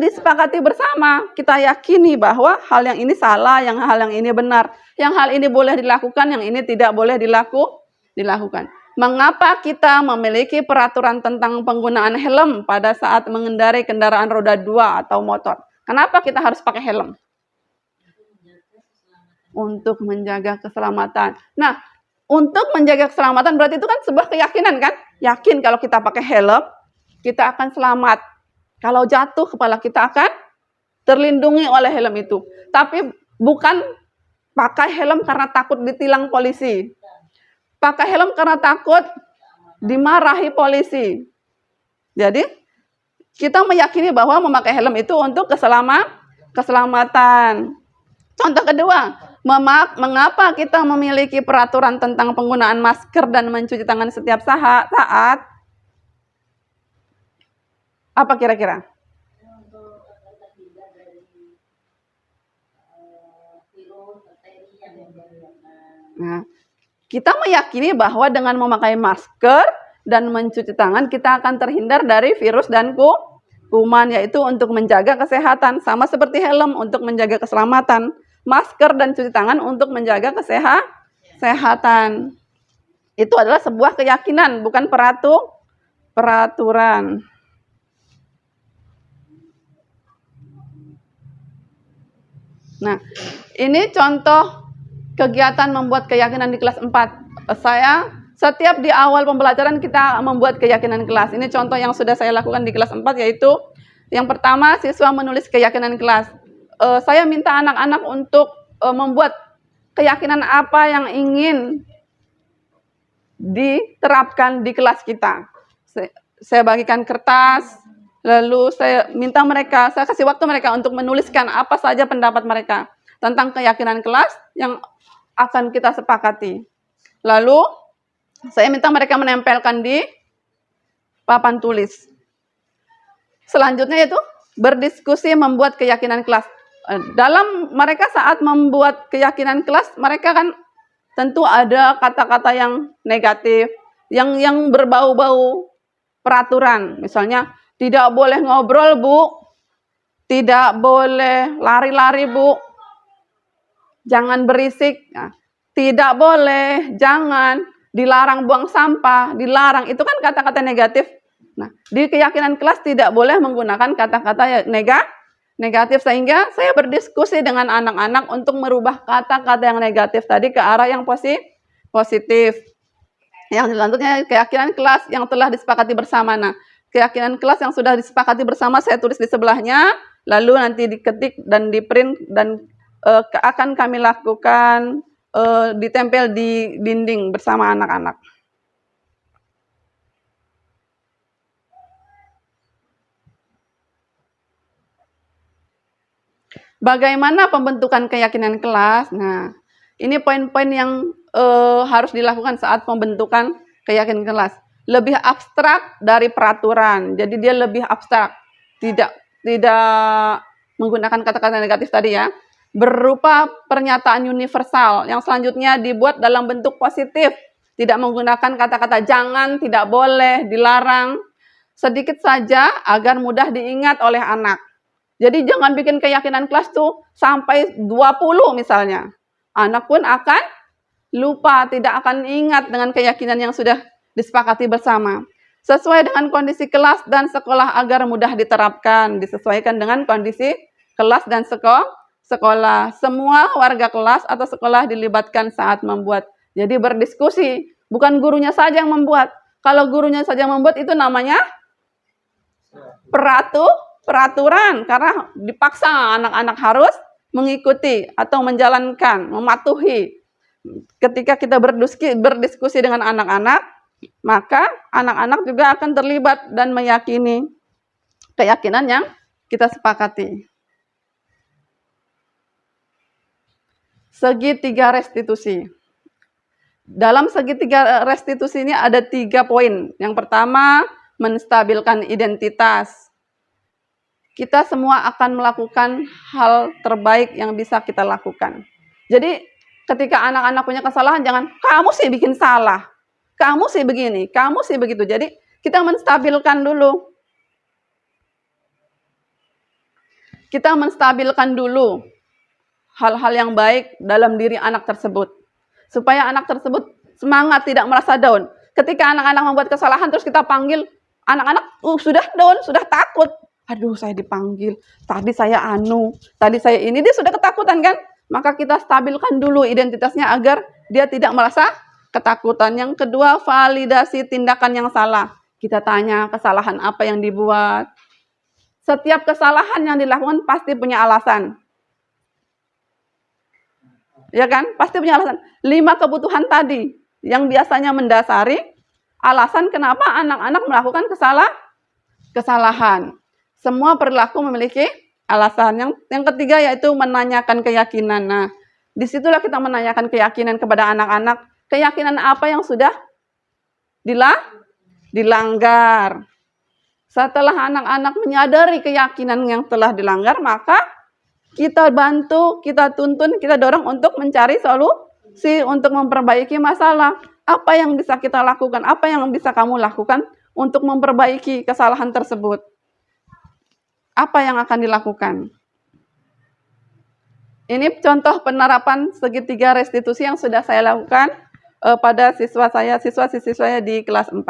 disepakati bersama. Kita yakini bahwa hal yang ini salah, hal yang ini benar. Yang hal ini boleh dilakukan, yang ini tidak boleh dilakukan. Mengapa kita memiliki peraturan tentang penggunaan helm pada saat mengendarai kendaraan roda 2 atau motor? Kenapa kita harus pakai helm? Untuk menjaga keselamatan. Nah, untuk menjaga keselamatan berarti itu kan sebuah keyakinan kan? Yakin kalau kita pakai helm, kita akan selamat. Kalau jatuh, kepala kita akan terlindungi oleh helm itu. Tapi bukan pakai helm karena takut ditilang polisi. Pakai helm karena takut dimarahi polisi. Jadi, kita meyakini bahwa memakai helm itu untuk keselamatan. Contoh kedua, Mengapa kita memiliki peraturan tentang penggunaan masker dan mencuci tangan setiap saat? Apa kira-kira? Untuk agar terhindar dari virus, bakteri yang membahayakan. Nah, kita meyakini bahwa dengan memakai masker dan mencuci tangan kita akan terhindar dari virus dan kuman, yaitu untuk menjaga kesehatan. Sama seperti helm untuk menjaga keselamatan, masker dan cuci tangan untuk menjaga kesehatan. Itu adalah sebuah keyakinan, bukan peraturan. Nah, ini contoh kegiatan membuat keyakinan di kelas 4. Setiap di awal pembelajaran kita membuat keyakinan kelas. Ini contoh yang sudah saya lakukan di kelas 4, yaitu yang pertama siswa menulis keyakinan kelas. Saya minta anak-anak untuk membuat keyakinan apa yang ingin diterapkan di kelas kita. Saya bagikan kertas, lalu saya minta mereka, saya kasih waktu mereka untuk menuliskan apa saja pendapat mereka tentang keyakinan kelas yang akan kita sepakati. Lalu saya minta mereka menempelkan di papan tulis. Selanjutnya yaitu berdiskusi membuat keyakinan kelas. Dalam mereka saat membuat keyakinan kelas, mereka kan tentu ada kata-kata yang negatif, yang berbau-bau peraturan. Misalnya, tidak boleh ngobrol, Bu. Tidak boleh lari-lari, Bu. Jangan berisik. Nah, tidak boleh, jangan, dilarang buang sampah, dilarang. Itu kan kata-kata negatif. Nah, di keyakinan kelas tidak boleh menggunakan kata-kata negatif, sehingga saya berdiskusi dengan anak-anak untuk merubah kata-kata yang negatif tadi ke arah yang positif. Yang selanjutnya keyakinan kelas yang telah disepakati bersama. Nah, keyakinan kelas yang sudah disepakati bersama saya tulis di sebelahnya, lalu nanti diketik dan di print dan akan kami lakukan ditempel di dinding bersama anak-anak. Bagaimana pembentukan keyakinan kelas? Nah, ini poin-poin yang harus dilakukan saat pembentukan keyakinan kelas. Lebih abstrak dari peraturan. Jadi dia lebih abstrak. Tidak menggunakan kata-kata negatif tadi ya. Berupa pernyataan universal. Yang selanjutnya dibuat dalam bentuk positif. Tidak menggunakan kata-kata jangan, tidak boleh, dilarang. Sedikit saja agar mudah diingat oleh anak. Jadi jangan bikin keyakinan kelas tuh sampai 20 misalnya. Anak pun akan lupa, tidak akan ingat dengan keyakinan yang sudah disepakati bersama. Sesuai dengan kondisi kelas dan sekolah agar mudah diterapkan. Disesuaikan dengan kondisi kelas dan sekolah. Semua warga kelas atau sekolah dilibatkan saat membuat. Jadi berdiskusi, bukan gurunya saja yang membuat. Kalau gurunya saja yang membuat itu namanya peraturan, karena dipaksa anak-anak harus mengikuti atau menjalankan, mematuhi. Ketika kita berdiskusi dengan anak-anak, maka anak-anak juga akan terlibat dan meyakini keyakinan yang kita sepakati. Segitiga restitusi. Dalam segitiga restitusi ini ada 3 poin. Yang pertama, menstabilkan identitas. Kita semua akan melakukan hal terbaik yang bisa kita lakukan. Jadi ketika anak-anak punya kesalahan, jangan kamu sih bikin salah, kamu sih begini, kamu sih begitu. Jadi kita menstabilkan dulu. Kita menstabilkan dulu hal-hal yang baik dalam diri anak tersebut. Supaya anak tersebut semangat, tidak merasa down. Ketika anak-anak membuat kesalahan, terus kita panggil, anak-anak sudah down, sudah takut. Aduh, saya dipanggil, tadi saya tadi saya ini, dia sudah ketakutan kan? Maka kita stabilkan dulu identitasnya agar dia tidak merasa ketakutan. Yang kedua, validasi tindakan yang salah. Kita tanya kesalahan apa yang dibuat. Setiap kesalahan yang dilakukan pasti punya alasan. Ya kan? Pasti punya alasan. 5 kebutuhan tadi yang biasanya mendasari alasan kenapa anak-anak melakukan kesalahan. Semua perilaku memiliki alasan. Yang ketiga yaitu menanyakan keyakinan. Nah, Disitulah kita menanyakan keyakinan kepada anak-anak, keyakinan apa yang sudah dilanggar. Setelah anak-anak menyadari keyakinan yang telah dilanggar, maka kita bantu, kita tuntun, kita dorong untuk mencari solusi untuk memperbaiki masalah. Apa yang bisa kita lakukan? Apa yang bisa kamu lakukan untuk memperbaiki kesalahan tersebut? Apa yang akan dilakukan? Ini contoh penerapan segitiga restitusi yang sudah saya lakukan pada siswa-siswi saya di kelas 4.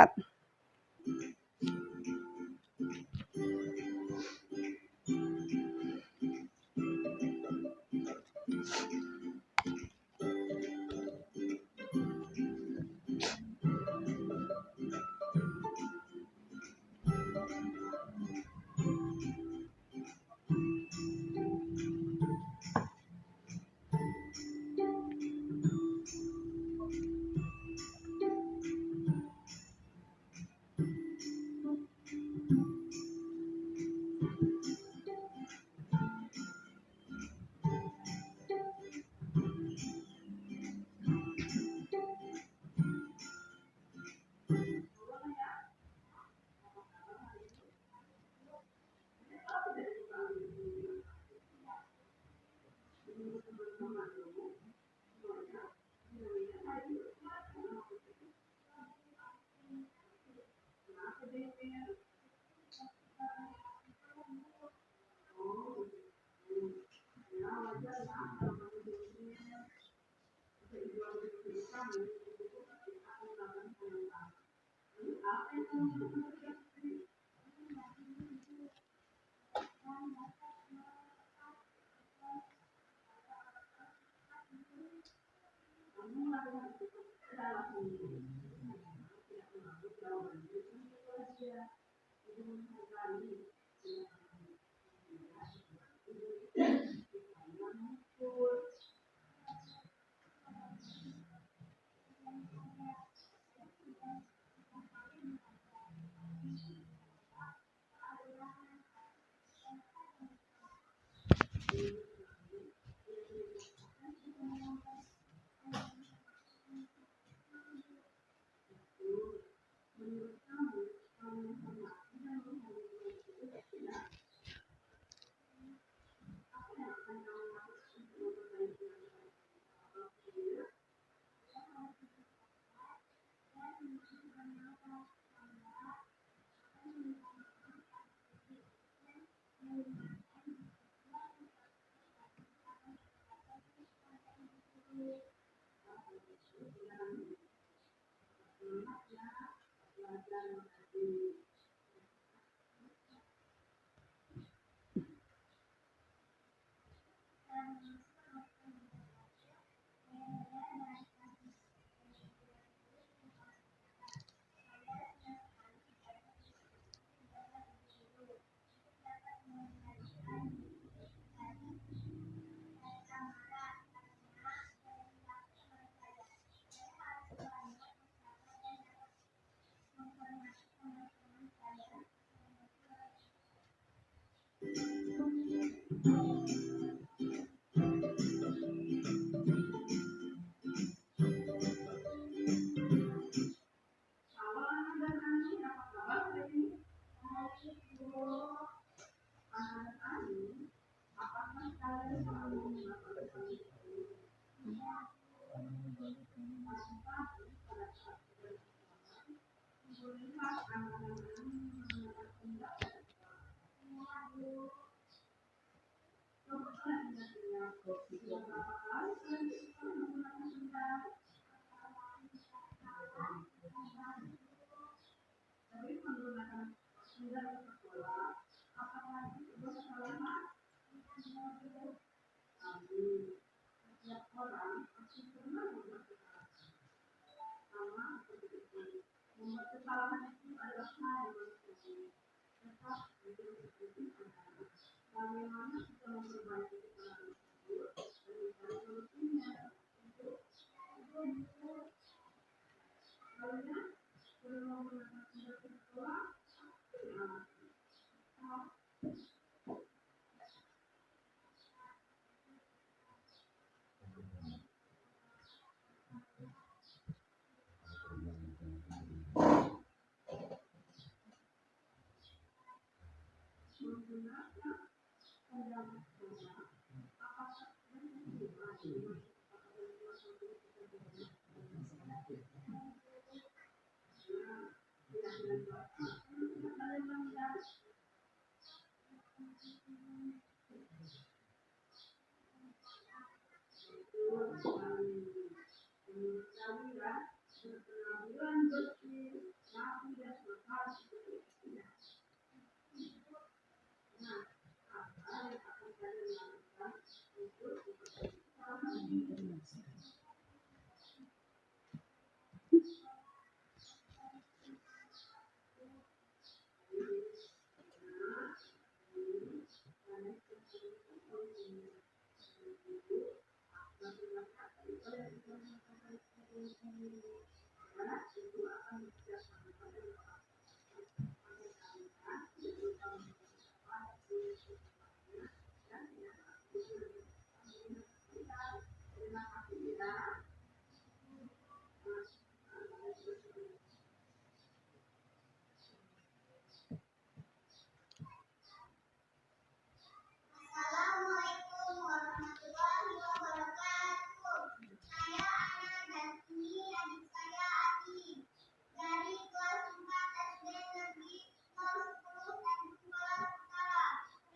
Assalamualaikum warahmatullahi wabarakatuh. Saya Ana dan ini adik saya Adi dari kelas 4 SD Negeri 010 dan Kuala Utara.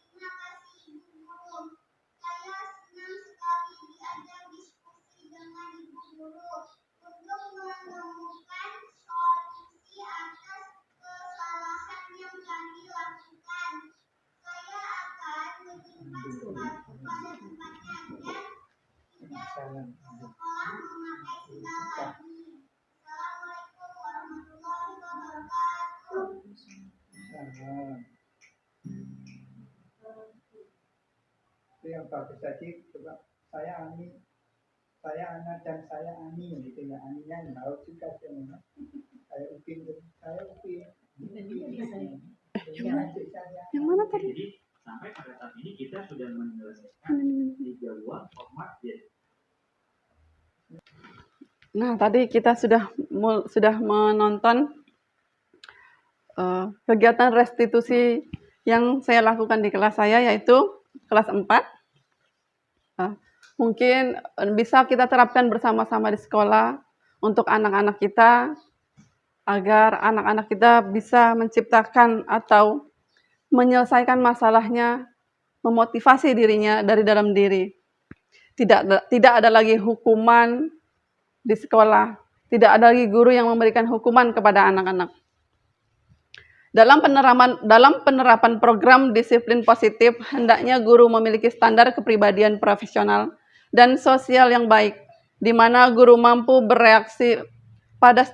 Terima kasih Ibu Guru. Saya senang sekali diajak diskusi dengan Ibu Guru untuk menemukan solusi atas kesalahan yang kami lakukan. Saya akan menyimpan sepatu pada tempatnya dan tidak sekolah memakai sendal lagi. Assalamualaikum warahmatullahi wabarakatuh. Nah, itu yang bagus tadi. Coba saya Ani, saya Ana dan saya Ani gitu ya. Aninya mau juga sih. Saya Upin, saya Upin. Yang mana tadi? Jadi sampai pada saat ini kita sudah menyelesaikan 3 buah format ya. Nah, tadi kita sudah menonton kegiatan restitusi yang saya lakukan di kelas saya, yaitu kelas 4. Mungkin bisa kita terapkan bersama-sama di sekolah untuk anak-anak kita, agar anak-anak kita bisa menciptakan atau menyelesaikan masalahnya, memotivasi dirinya dari dalam diri. Tidak ada lagi hukuman di sekolah, tidak ada lagi guru yang memberikan hukuman kepada anak-anak. Dalam penerapan program disiplin positif, hendaknya guru memiliki standar kepribadian profesional dan sosial yang baik, di mana guru mampu bereaksi pada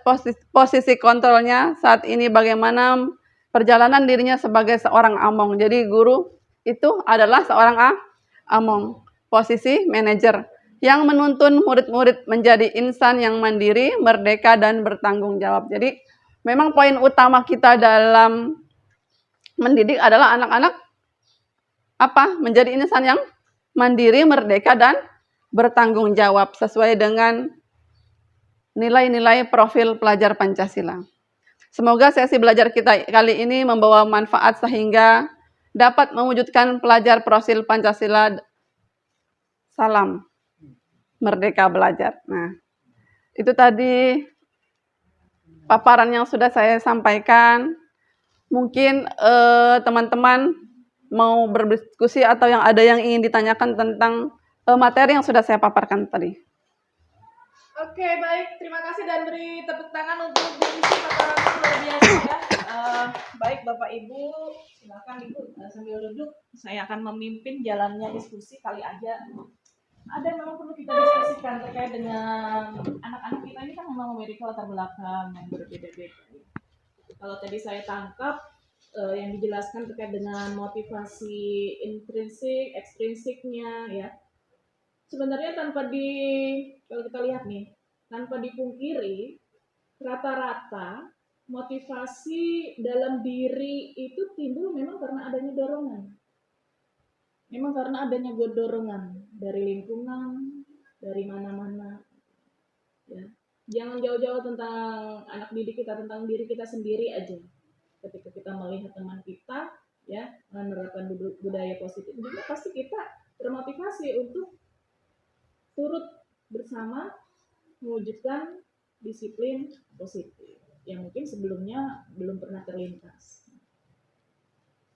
posisi kontrolnya saat ini bagaimana perjalanan dirinya sebagai seorang among. Jadi guru itu adalah seorang among, posisi manajer, yang menuntun murid-murid menjadi insan yang mandiri, merdeka, dan bertanggung jawab. Jadi memang poin utama kita dalam mendidik adalah anak-anak menjadi insan yang mandiri, merdeka, dan bertanggung jawab sesuai dengan nilai-nilai profil pelajar Pancasila. Semoga sesi belajar kita kali ini membawa manfaat sehingga dapat mewujudkan pelajar profil Pancasila. Salam merdeka belajar. Nah, itu tadi paparan yang sudah saya sampaikan. Mungkin teman-teman mau berdiskusi atau ada yang ingin ditanyakan tentang materi yang sudah saya paparkan tadi. Oke, baik. Terima kasih dan beri tepuk tangan untuk diskusi paparan luar biasa ya. Baik Bapak Ibu, silakan Ibu sambil duduk. Saya akan memimpin jalannya diskusi kali aja. Ada yang memang perlu kita diskusikan terkait dengan anak-anak kita ini kan memang memiliki latar belakang yang berbeda-beda. Kalau tadi saya tangkap yang dijelaskan terkait dengan motivasi intrinsik, ekstrinsiknya ya. Sebenarnya kalau kita lihat nih, tanpa dipungkiri, rata-rata motivasi dalam diri itu timbul memang karena adanya dorongan. Memang karena adanya dorongan dari lingkungan, dari mana-mana. Ya. Jangan jauh-jauh tentang anak didik kita, tentang diri kita sendiri aja. Ketika kita melihat teman kita, ya menerapkan budaya positif, juga pasti kita termotivasi untuk turut bersama mewujudkan disiplin positif yang mungkin sebelumnya belum pernah terlintas.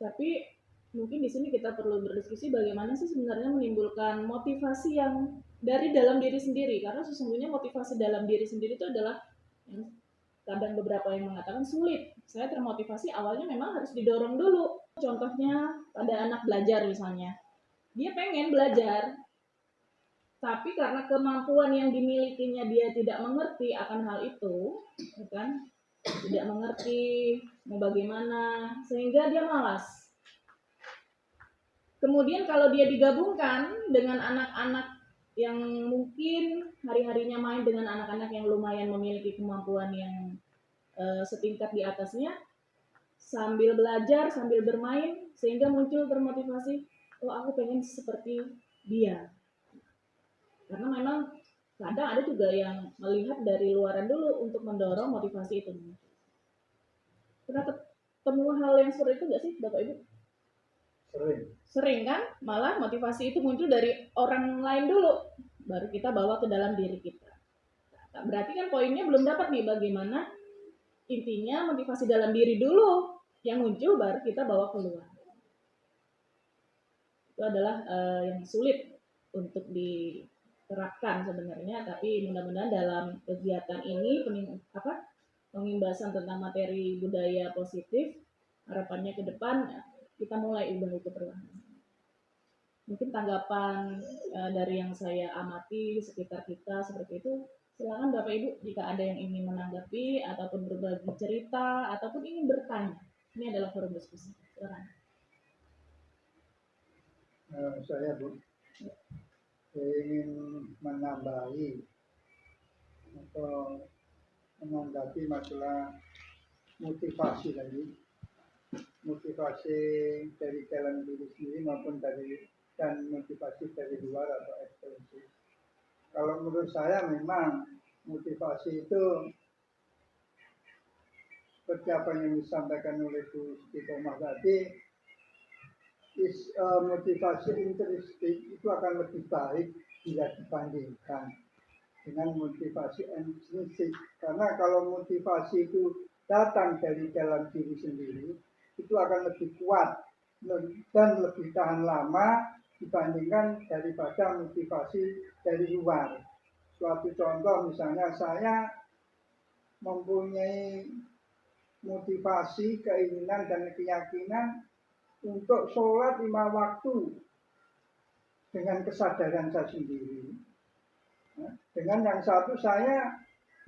Tapi mungkin di sini kita perlu berdiskusi bagaimana sih sebenarnya menimbulkan motivasi yang dari dalam diri sendiri, karena sesungguhnya motivasi dalam diri sendiri itu adalah yang kadang beberapa yang mengatakan sulit. Saya termotivasi awalnya memang harus didorong dulu. Contohnya pada anak belajar misalnya, dia pengen belajar, tapi karena kemampuan yang dimilikinya dia tidak mengerti akan hal itu, ya kan? Tidak mengerti mau bagaimana, sehingga dia malas. Kemudian kalau dia digabungkan dengan anak-anak yang mungkin hari-harinya main dengan anak-anak yang lumayan memiliki kemampuan yang setingkat di atasnya, sambil belajar, sambil bermain, sehingga muncul termotivasi, oh aku pengen seperti dia. Karena memang kadang ada juga yang melihat dari luaran dulu untuk mendorong motivasi itu. Pernah ketemu hal yang seperti itu nggak sih Bapak Ibu? Sering kan? Malah motivasi itu muncul dari orang lain dulu, baru kita bawa ke dalam diri kita. Nah, berarti kan poinnya belum dapat nih, bagaimana intinya motivasi dalam diri dulu yang muncul, baru kita bawa keluar. Itu adalah yang sulit untuk diterapkan sebenarnya, tapi mudah-mudahan dalam kegiatan ini pengimbasan tentang materi budaya positif, harapannya ke depan kita mulai ubah itu perlahan. Mungkin tanggapan dari yang saya amati di sekitar kita seperti itu. Silakan Bapak Ibu jika ada yang ingin menanggapi ataupun berbagi cerita ataupun ingin bertanya. Ini adalah forum diskusi. Silakan. Saya Bu ingin menambahi atau menanggapi masalah motivasi tadi, motivasi dari dalam diri sendiri maupun dan motivasi dari luar atau ekstrinsi. Kalau menurut saya memang motivasi itu seperti apa yang disampaikan oleh Bu Istiqomah tadi, motivasi intrinsik itu akan lebih baik bila dibandingkan dengan motivasi ekstrinsik. Karena kalau motivasi itu datang dari dalam diri sendiri, itu akan lebih kuat dan lebih tahan lama dibandingkan daripada motivasi dari luar. Suatu contoh misalnya saya mempunyai motivasi, keinginan dan keyakinan untuk sholat 5 waktu dengan kesadaran saya sendiri. Dengan yang satu saya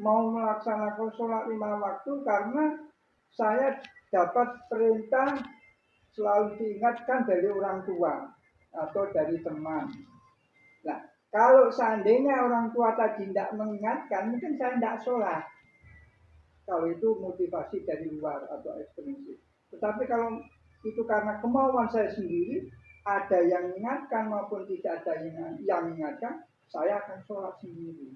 mau melaksanakan sholat 5 waktu karena saya dapat perintah selalu diingatkan dari orang tua atau dari teman. Nah, kalau seandainya orang tua tadi tidak mengingatkan, mungkin saya tidak sholat. Kalau itu motivasi dari luar atau ekstrinsik. Tetapi kalau itu karena kemauan saya sendiri, ada yang mengingatkan maupun tidak ada yang mengingatkan, saya akan sholat sendiri.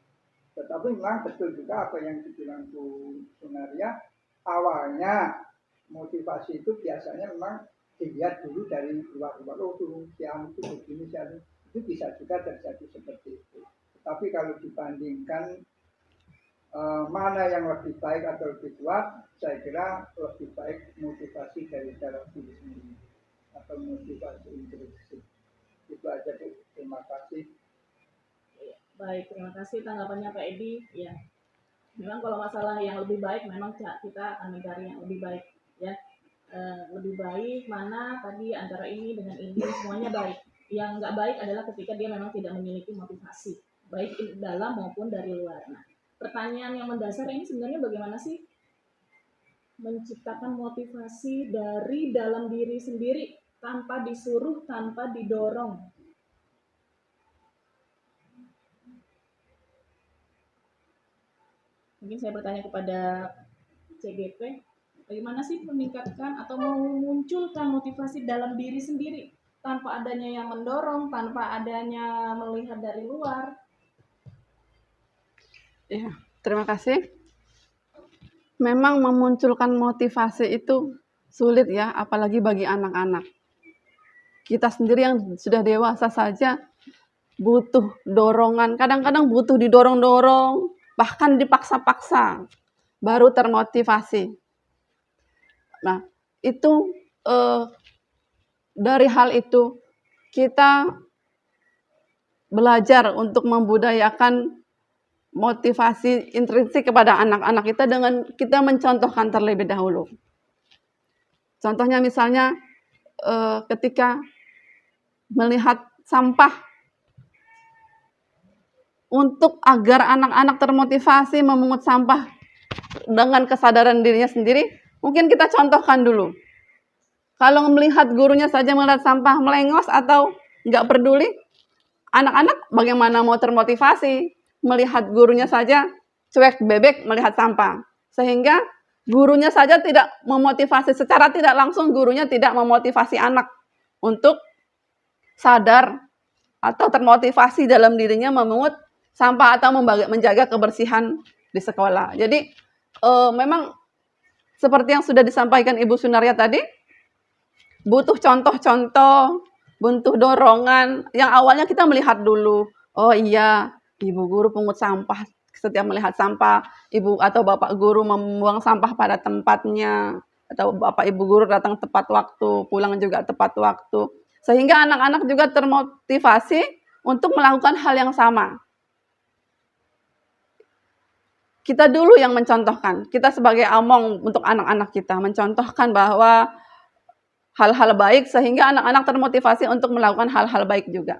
Tetapi memang betul juga apa yang dibilang Bu Sunaria, awalnya motivasi itu biasanya memang dilihat dulu dari luar-luar. Oh tuh, siang itu begini, siang itu bisa juga terjadi seperti itu. Tetapi kalau dibandingkan mana yang lebih baik atau lebih kuat, saya kira lebih baik motivasi dari dalam diri sendiri atau motivasi intrinsik. Itu aja Bu. Terima kasih. Baik, terima kasih tanggapannya Pak Edi. Ya, memang kalau masalah yang lebih baik, memang kita akan mencari yang lebih baik. Ya, lebih baik mana tadi antara ini dengan ini, semuanya baik. Yang nggak baik adalah ketika dia memang tidak memiliki motivasi, baik dalam maupun dari luar. Nah, pertanyaan yang mendasar ini sebenarnya bagaimana sih menciptakan motivasi dari dalam diri sendiri tanpa disuruh, tanpa didorong. Mungkin saya bertanya kepada CGP, bagaimana sih meningkatkan atau memunculkan motivasi dalam diri sendiri tanpa adanya yang mendorong, tanpa adanya melihat dari luar. Ya, terima kasih. Memang memunculkan motivasi itu sulit ya, apalagi bagi anak-anak. Kita sendiri yang sudah dewasa saja butuh dorongan, kadang-kadang butuh didorong-dorong, bahkan dipaksa-paksa, baru termotivasi. Nah, itu dari hal itu kita belajar untuk membudayakan motivasi intrinsik kepada anak-anak kita dengan kita mencontohkan terlebih dahulu. Contohnya misalnya ketika melihat sampah, untuk agar anak-anak termotivasi memungut sampah dengan kesadaran dirinya sendiri, mungkin kita contohkan dulu. Kalau melihat gurunya saja melihat sampah melengos atau nggak peduli, anak-anak bagaimana mau termotivasi? Melihat gurunya saja cuek bebek melihat sampah. Sehingga gurunya saja tidak memotivasi, secara tidak langsung gurunya tidak memotivasi anak untuk sadar atau termotivasi dalam dirinya memungut sampah atau menjaga kebersihan di sekolah. Jadi memang seperti yang sudah disampaikan Ibu Sunaria tadi, butuh contoh-contoh, butuh dorongan. Yang awalnya kita melihat dulu, oh iya, ibu guru pungut sampah setiap melihat sampah, ibu atau bapak guru membuang sampah pada tempatnya, atau bapak ibu guru datang tepat waktu, pulang juga tepat waktu. Sehingga anak-anak juga termotivasi untuk melakukan hal yang sama. Kita dulu yang mencontohkan, kita sebagai among untuk anak-anak kita, mencontohkan bahwa hal-hal baik sehingga anak-anak termotivasi untuk melakukan hal-hal baik juga.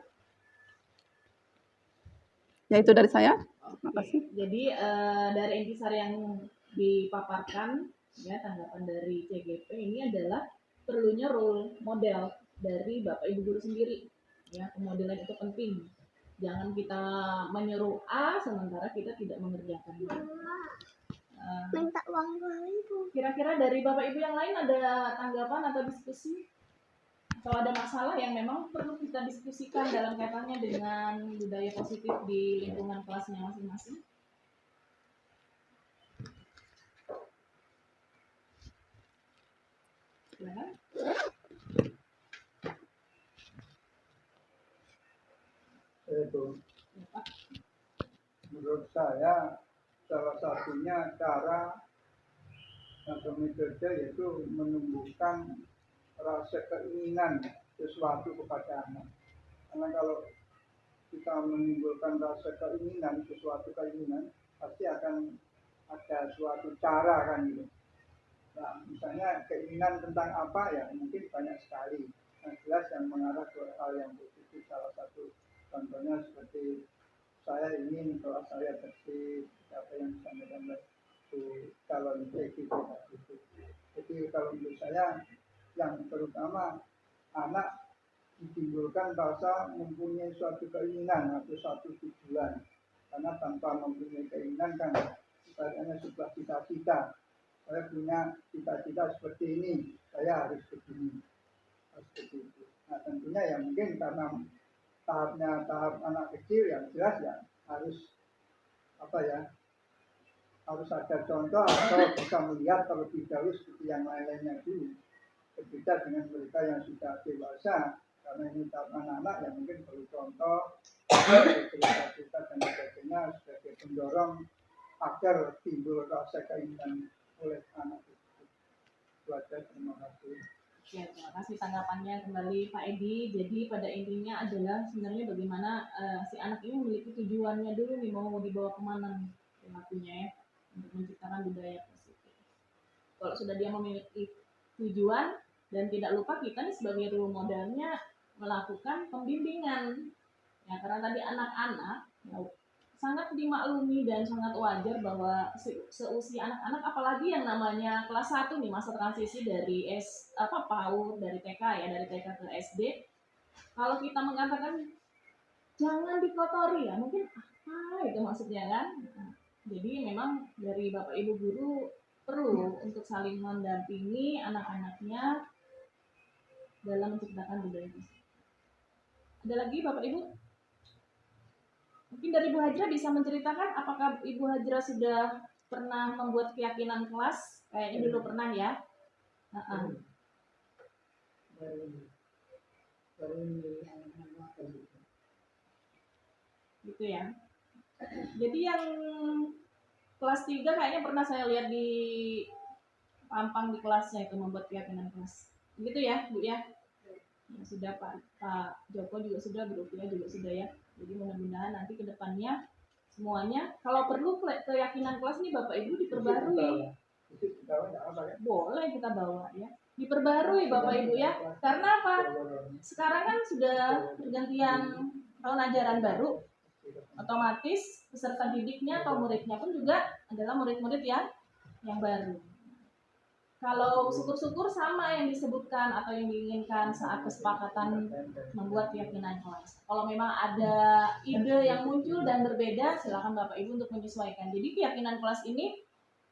Ya itu dari saya. Terima kasih. Jadi dari intisari yang dipaparkan, ya tanggapan dari CGP ini adalah perlunya role model dari Bapak Ibu guru sendiri. Ya, pemodelan itu penting. Jangan kita menyuruh A sementara kita tidak mengerjakan B. Minta uang 2.000. Kira-kira dari Bapak Ibu yang lain ada tanggapan atau diskusi? Atau ada masalah yang memang perlu kita diskusikan dalam kaitannya dengan budaya positif di lingkungan kelasnya masing-masing? Silakan. Itu menurut saya salah satunya cara atau metode yaitu menumbuhkan rasa keinginan sesuatu kepada anak. Karena kalau kita menimbulkan rasa keinginan, sesuatu keinginan, pasti akan ada suatu cara kan gitu. Nah, misalnya keinginan tentang apa ya mungkin banyak sekali. Yang jelas yang mengarah ke hal yang positif, salah satu contohnya seperti saya ingin kalau saya bersih, apa yang disampaikan oleh calon PG itu. Jadi kalau menurut saya yang terutama anak ditimbulkan rasa mempunyai suatu keinginan atau suatu tujuan. Karena tanpa mempunyai keinginan kan ibaratnya sebuah cita-cita. Saya punya cita-cita seperti ini, saya harus begini, harus begitu. Nah tentunya ya mungkin karena tahapnya tahap anak kecil yang jelas ya harus apa ya, harus ada contoh atau bisa melihat terlebih dahulu seperti yang lain-lainnya dulu. Berbeda dengan mereka yang sudah dewasa, karena ini tahap anak-anak yang mungkin perlu contoh, cerita-cerita dan sebagainya sebagai pendorong agar timbul rasa keinginan oleh anak itu. Itu aja, terima kasih. Ya, terima kasih tanggapannya kembali Pak Edi. Jadi pada intinya adalah sebenarnya bagaimana si anak ini memiliki tujuannya dulu nih, mau dibawa kemana nih perilakunya ya, untuk menciptakan budaya positif. Kalau sudah dia memiliki tujuan dan tidak lupa kita nih sebagai role modelnya melakukan pembimbingan. Ya, karena tadi anak-anak ya, sangat dimaklumi dan sangat wajar bahwa seusia anak-anak apalagi yang namanya kelas 1 nih, masa transisi dari PAUD, dari TK ya, dari TK ke SD. Kalau kita mengatakan jangan dikotori ya, mungkin apa itu maksudnya kan? Nah, jadi memang dari Bapak Ibu guru perlu untuk saling mendampingi anak-anaknya dalam menciptakan budaya positif. Ada lagi Bapak Ibu? Mungkin dari Bu Hajra bisa menceritakan apakah Ibu Hajra sudah pernah membuat keyakinan kelas? Kayaknya dulu pernah ya. Heeh. baru ini yang apa gitu. Gitu ya. Jadi yang kelas 3 kayaknya pernah saya lihat di pampang di kelasnya itu membuat keyakinan kelas. Gitu ya, Bu ya. Ya, sudah Pak Joko juga sudah, Bu Rupiah juga sudah ya. Jadi mudah-mudahan nanti ke depannya semuanya kalau perlu keyakinan kelas nih Bapak Ibu diperbarui. Boleh kita bawa ya. Diperbarui Bapak Ibu ya. Karena apa? Sekarang kan sudah pergantian tahun ajaran baru. Otomatis peserta didiknya atau muridnya pun juga adalah murid-murid yang baru. Kalau syukur-syukur sama yang disebutkan atau yang diinginkan saat kesepakatan membuat keyakinan kelas. Kalau memang ada ide yang muncul dan berbeda, silakan Bapak Ibu untuk menyesuaikan. Jadi keyakinan kelas ini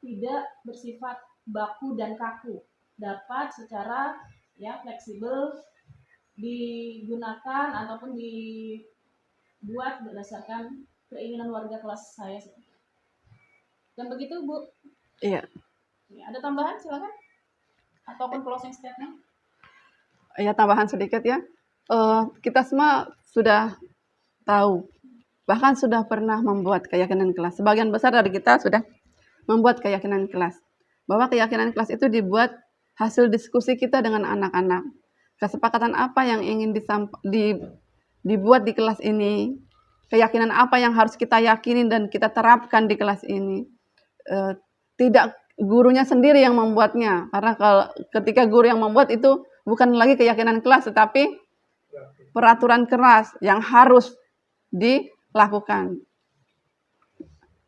tidak bersifat baku dan kaku, dapat secara fleksibel digunakan ataupun dibuat berdasarkan keinginan warga kelas saya. Dan begitu Bu. Iya. Ya, ada tambahan silakan ataupun closing statement. Ya, tambahan sedikit ya. Kita semua sudah tahu, bahkan sudah pernah membuat keyakinan kelas. Sebagian besar dari kita sudah membuat keyakinan kelas. Bahwa keyakinan kelas itu dibuat hasil diskusi kita dengan anak-anak. Kesepakatan apa yang ingin dibuat di kelas ini, keyakinan apa yang harus kita yakini dan kita terapkan di kelas ini. Tidak gurunya sendiri yang membuatnya, karena ketika guru yang membuat itu bukan lagi keyakinan kelas, tetapi peraturan keras yang harus dilakukan.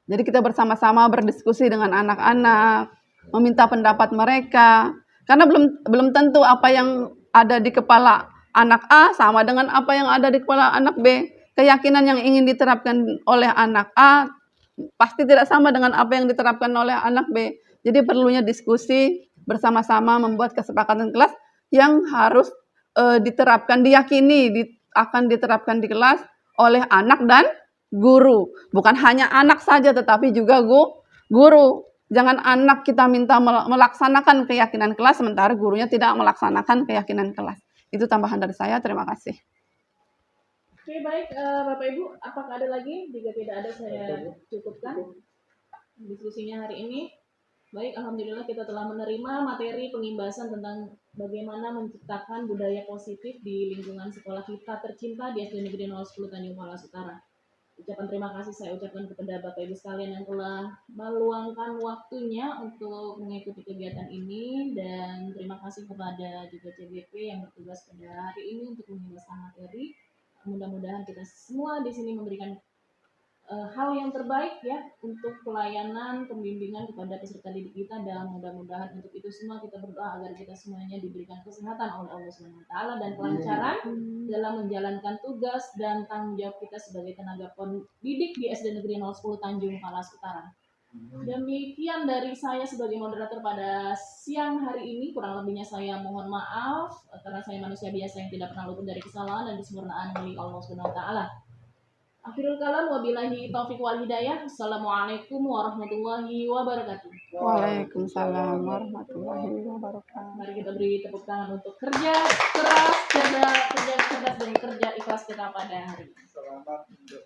Jadi kita bersama-sama berdiskusi dengan anak-anak, meminta pendapat mereka, karena belum tentu apa yang ada di kepala anak A sama dengan apa yang ada di kepala anak B. Keyakinan yang ingin diterapkan oleh anak A pasti tidak sama dengan apa yang diterapkan oleh anak B. Jadi perlunya diskusi bersama-sama membuat kesepakatan kelas yang harus diterapkan, diyakini akan diterapkan di kelas oleh anak dan guru. Bukan hanya anak saja tetapi juga guru. Jangan anak kita minta melaksanakan keyakinan kelas sementara gurunya tidak melaksanakan keyakinan kelas. Itu tambahan dari saya. Terima kasih. Oke, baik Bapak Ibu, apakah ada lagi? Jika tidak ada saya cukupkan diskusinya hari ini. Baik, alhamdulillah kita telah menerima materi pengimbasan tentang bagaimana menciptakan budaya positif di lingkungan sekolah kita tercinta di SD Negeri 010 Tanjung Palas Utara. Ucapan terima kasih saya ucapkan kepada Bapak Ibu sekalian yang telah meluangkan waktunya untuk mengikuti kegiatan ini, dan terima kasih kepada juga CGP yang bertugas pada hari ini untuk mengimbaskan materi. Mudah-mudahan kita semua di sini memberikan hal yang terbaik ya untuk pelayanan pembimbingan kepada peserta didik kita, dan mudah-mudahan untuk itu semua kita berdoa agar kita semuanya diberikan kesehatan oleh Allah SWT dan kelancaran dalam menjalankan tugas dan tanggung jawab kita sebagai tenaga pendidik di SD Negeri 010 Tanjung Palas Utara. Demikian dari saya sebagai moderator pada siang hari ini. Kurang lebihnya saya mohon maaf karena saya manusia biasa yang tidak pernah luput dari kesalahan dan kesempurnaan milik Allah SWT. Akhirul kalam, wabillahi taufiq wal hidayah. Assalamualaikum warahmatullahi wabarakatuh. Waalaikumsalam warahmatullahi wabarakatuh. Mari kita beri tepuk tangan untuk kerja keras, kerja cerdas dan kerja ikhlas kita pada hari ini. Selamat untuk